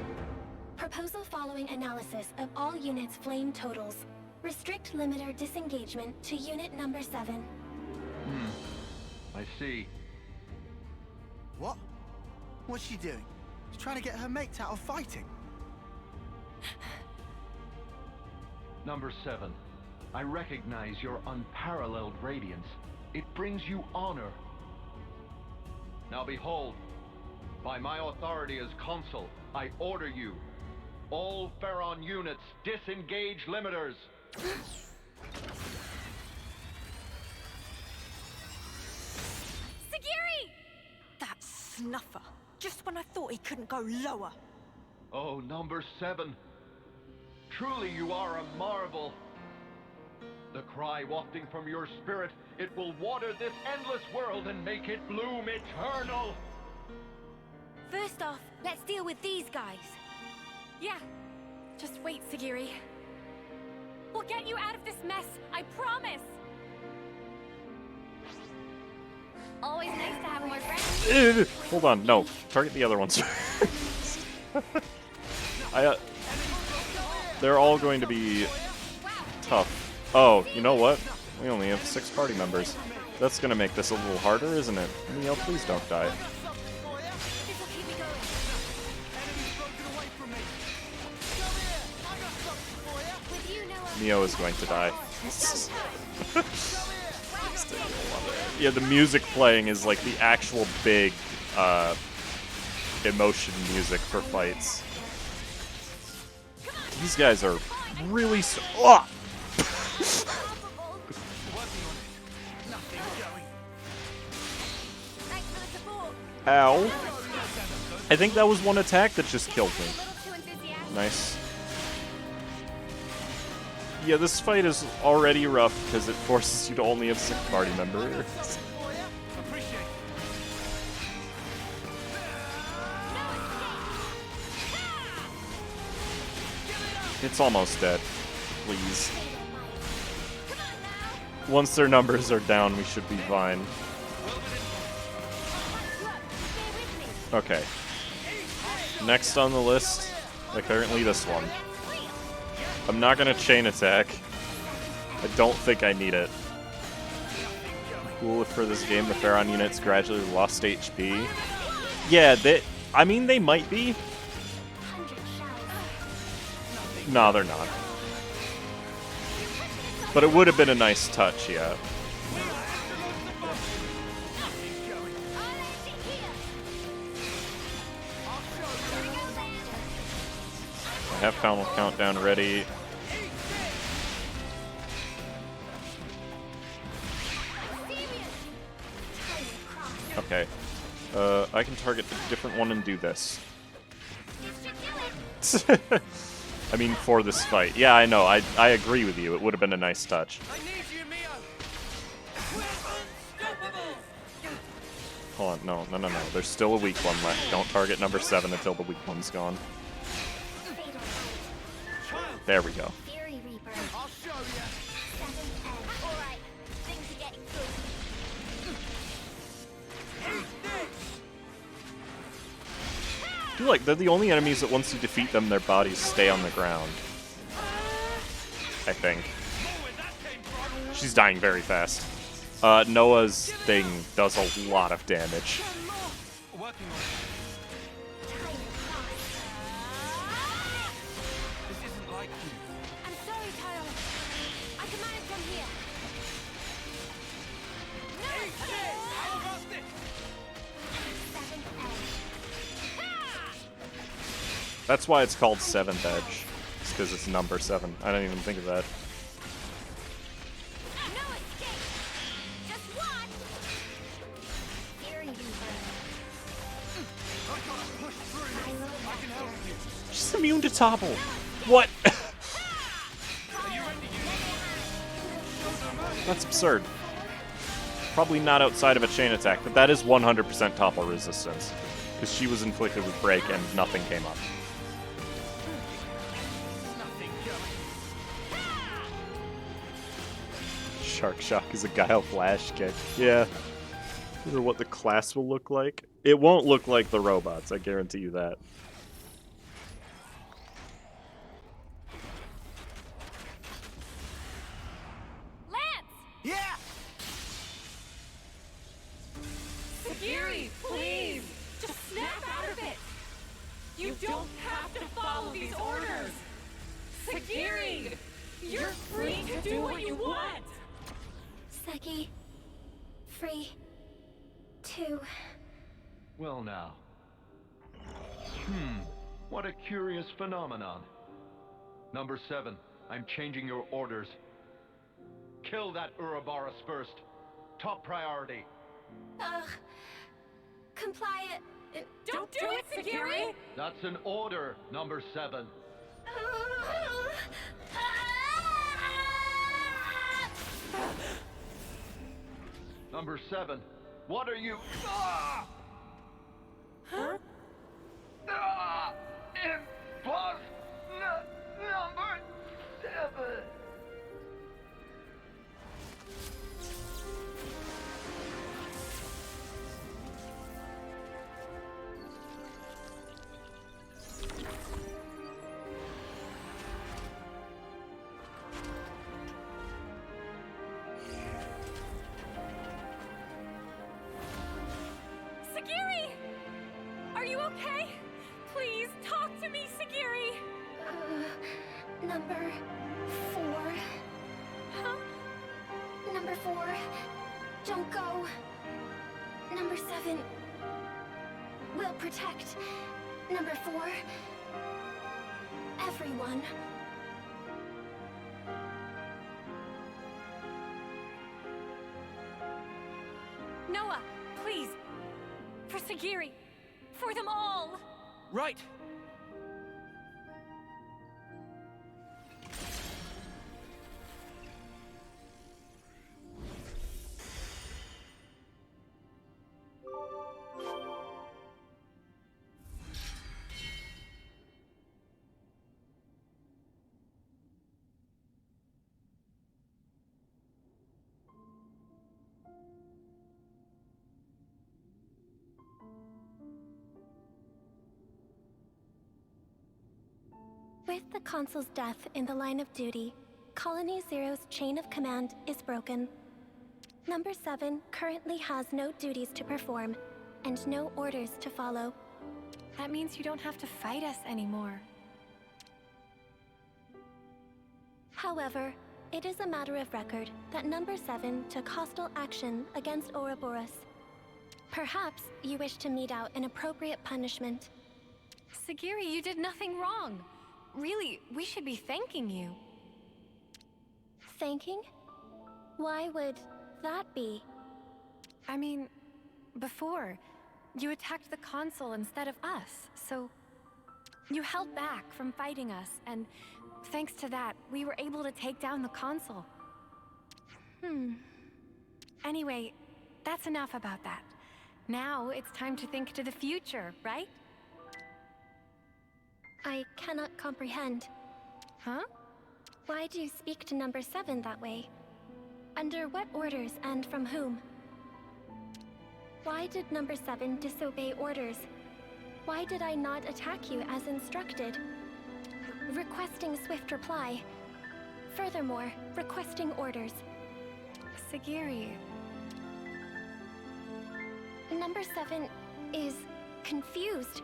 Proposal following analysis of all units' flame totals. Restrict limiter disengagement to unit number 7. I see. What? What's she doing? She's trying to get her mates out of fighting. Number 7, I recognize your unparalleled radiance. It brings you honor. Now behold, by my authority as consul, I order you, all Farron units, disengage limiters. Sagiri! That snuffer. Just when I thought he couldn't go lower. Oh, number 7. Truly you are a marvel. The cry wafting from your spirit, it will water this endless world and make it bloom eternal. First off, let's deal with these guys. Yeah. Just wait, Sagiri. We'll get you out of this mess, I promise! Always nice to have more friends. Hold on, no. Target the other ones. They're all going to be tough. Oh, you know what? We only have 6 party members. That's gonna make this a little harder, isn't it? Neil, please don't die. Mio is going to die. Yeah, the music playing is like the actual big emotion music for fights. These guys are really oh! Ow. I think that was one attack that just killed me. Nice. Yeah, this fight is already rough because it forces you to only have 6 party members. It's almost dead. Please. Once their numbers are down, we should be fine. Okay. Next on the list, apparently this one. I'm not gonna chain attack. I don't think I need it. Cool if for this game the Pharaon units gradually lost HP. Yeah, I mean, they might be. No, they're not. But it would have been a nice touch, yeah. I have final countdown ready. Okay. I can target a different one and do this. I mean, for this fight. Yeah, I know. I agree with you. It would have been a nice touch. Hold on. No. There's still a weak one left. Don't target number 7 until the weak one's gone. There we go. I feel like they're the only enemies that once you defeat them, their bodies stay on the ground. I think. She's dying very fast. Noah's thing does a lot of damage. That's why it's called 7th Edge. It's because it's number 7. I didn't even think of that. She's immune to topple. What? That's absurd. Probably not outside of a chain attack, but that is 100% topple resistance. Because she was inflicted with break and nothing came up. Shark Shock is a Guile Flash kick. Yeah. I wonder what the class will look like. It won't look like the robots, I guarantee you that. Lance! Yeah! Sagiri, please! Just snap out of it! You don't have to follow these orders! Sagiri! You're free to do what you want! Seki, free to... Well now. What a curious phenomenon. Number 7, I'm changing your orders. Kill that Ouroboros first. Top priority. Comply it. Don't do it, Sagiri! That's an order, number 7. Number 7, what are you... Huh? Number 7. Sagiri! Are you okay? Please, talk to me, Sagiri! Number 4. Huh? Number 4. Don't go. Number 7. Will protect. Number 4. Everyone. Noah, please. For Sagiri. For them all. Right. With the Consul's death in the line of duty, Colony Zero's chain of command is broken. Number 7 currently has no duties to perform, and no orders to follow. That means you don't have to fight us anymore. However, it is a matter of record that Number 7 took hostile action against Ouroboros. Perhaps you wish to mete out an appropriate punishment. Sagiri, you did nothing wrong. Really, we should be thanking you. Thanking? Why would that be? I mean, before, you attacked the Consul instead of us, so you held back from fighting us, and thanks to that, we were able to take down the Consul. Anyway, that's enough about that. Now it's time to think to the future, right? I cannot comprehend. Huh? Why do you speak to Number 7 that way? Under what orders and from whom? Why did Number 7 disobey orders? Why did I not attack you as instructed? Requesting swift reply. Furthermore, requesting orders. Sagiri. Number 7 is confused.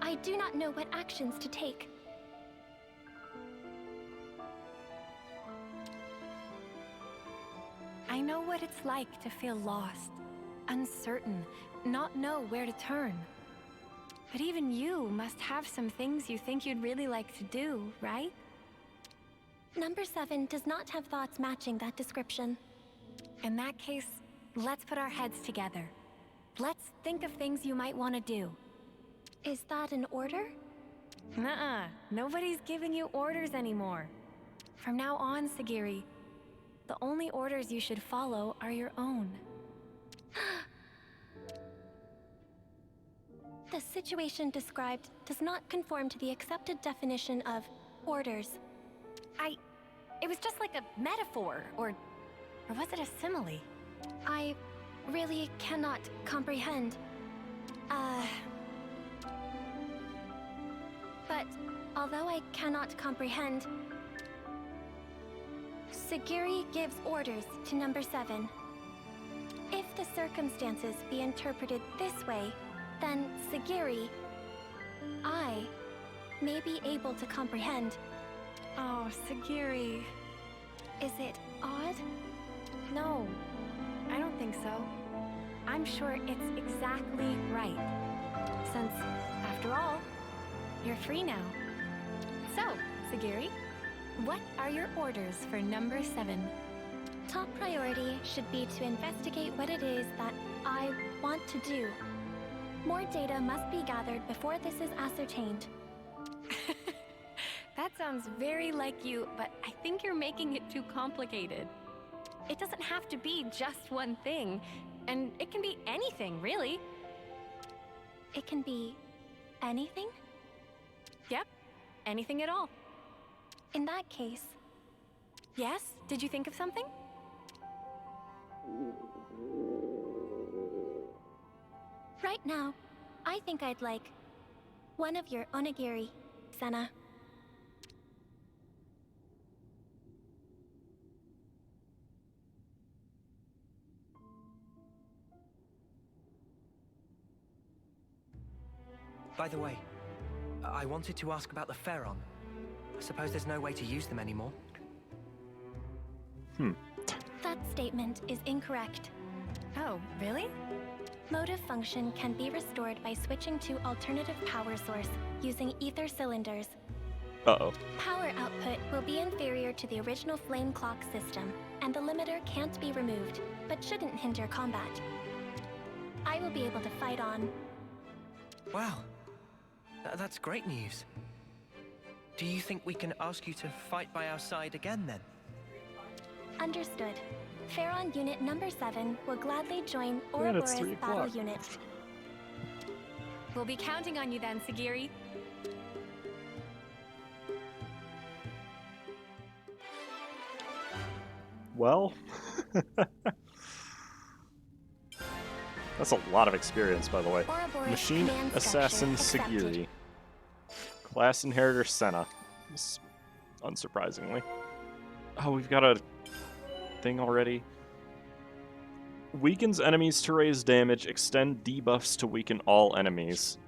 I do not know what actions to take. I know what it's like to feel lost, uncertain, not know where to turn. But even you must have some things you think you'd really like to do, right? Number 7 does not have thoughts matching that description. In that case, let's put our heads together. Let's think of things you might want to do. Is that an order? Nuh-uh. Nobody's giving you orders anymore. From now on, Sagiri, the only orders you should follow are your own. The situation described does not conform to the accepted definition of orders. It was just like a metaphor, or was it a simile? I really cannot comprehend. But although I cannot comprehend, Sagiri gives orders to Number 7. If the circumstances be interpreted this way, then Sagiri, I, may be able to comprehend. Oh, Sagiri. Is it odd? No, I don't think so. I'm sure it's exactly right. Since, after all, you're free now. So, Sagiri, what are your orders for Number 7? Top priority should be to investigate what it is that I want to do. More data must be gathered before this is ascertained. That sounds very like you, but I think you're making it too complicated. It doesn't have to be just one thing, and it can be anything, really. It can be anything? Yep, anything at all. In that case... Yes? Did you think of something? Right now, I think I'd like one of your onigiri, Senna. By the way, I wanted to ask about the Pharaon. I suppose there's no way to use them anymore. That statement is incorrect. Oh, really? Motive function can be restored by switching to alternative power source using ether cylinders. Uh-oh. Power output will be inferior to the original flame clock system, and the limiter can't be removed, but shouldn't hinder combat. I will be able to fight on. Wow. That's great news. Do you think we can ask you to fight by our side again, then? Understood. Pharaon Unit Number 7 will gladly join Man, it's Ouroboros 3 Battle o'clock. Unit. We'll be counting on you then, Sagiri. Well, that's a lot of experience, by the way. Ouroboros Machine command Assassin structure Sagiri. accepted. Class Inheritor Senna. Unsurprisingly. Oh, we've got a thing already. Weakens enemies to raise damage, extend debuffs to weaken all enemies.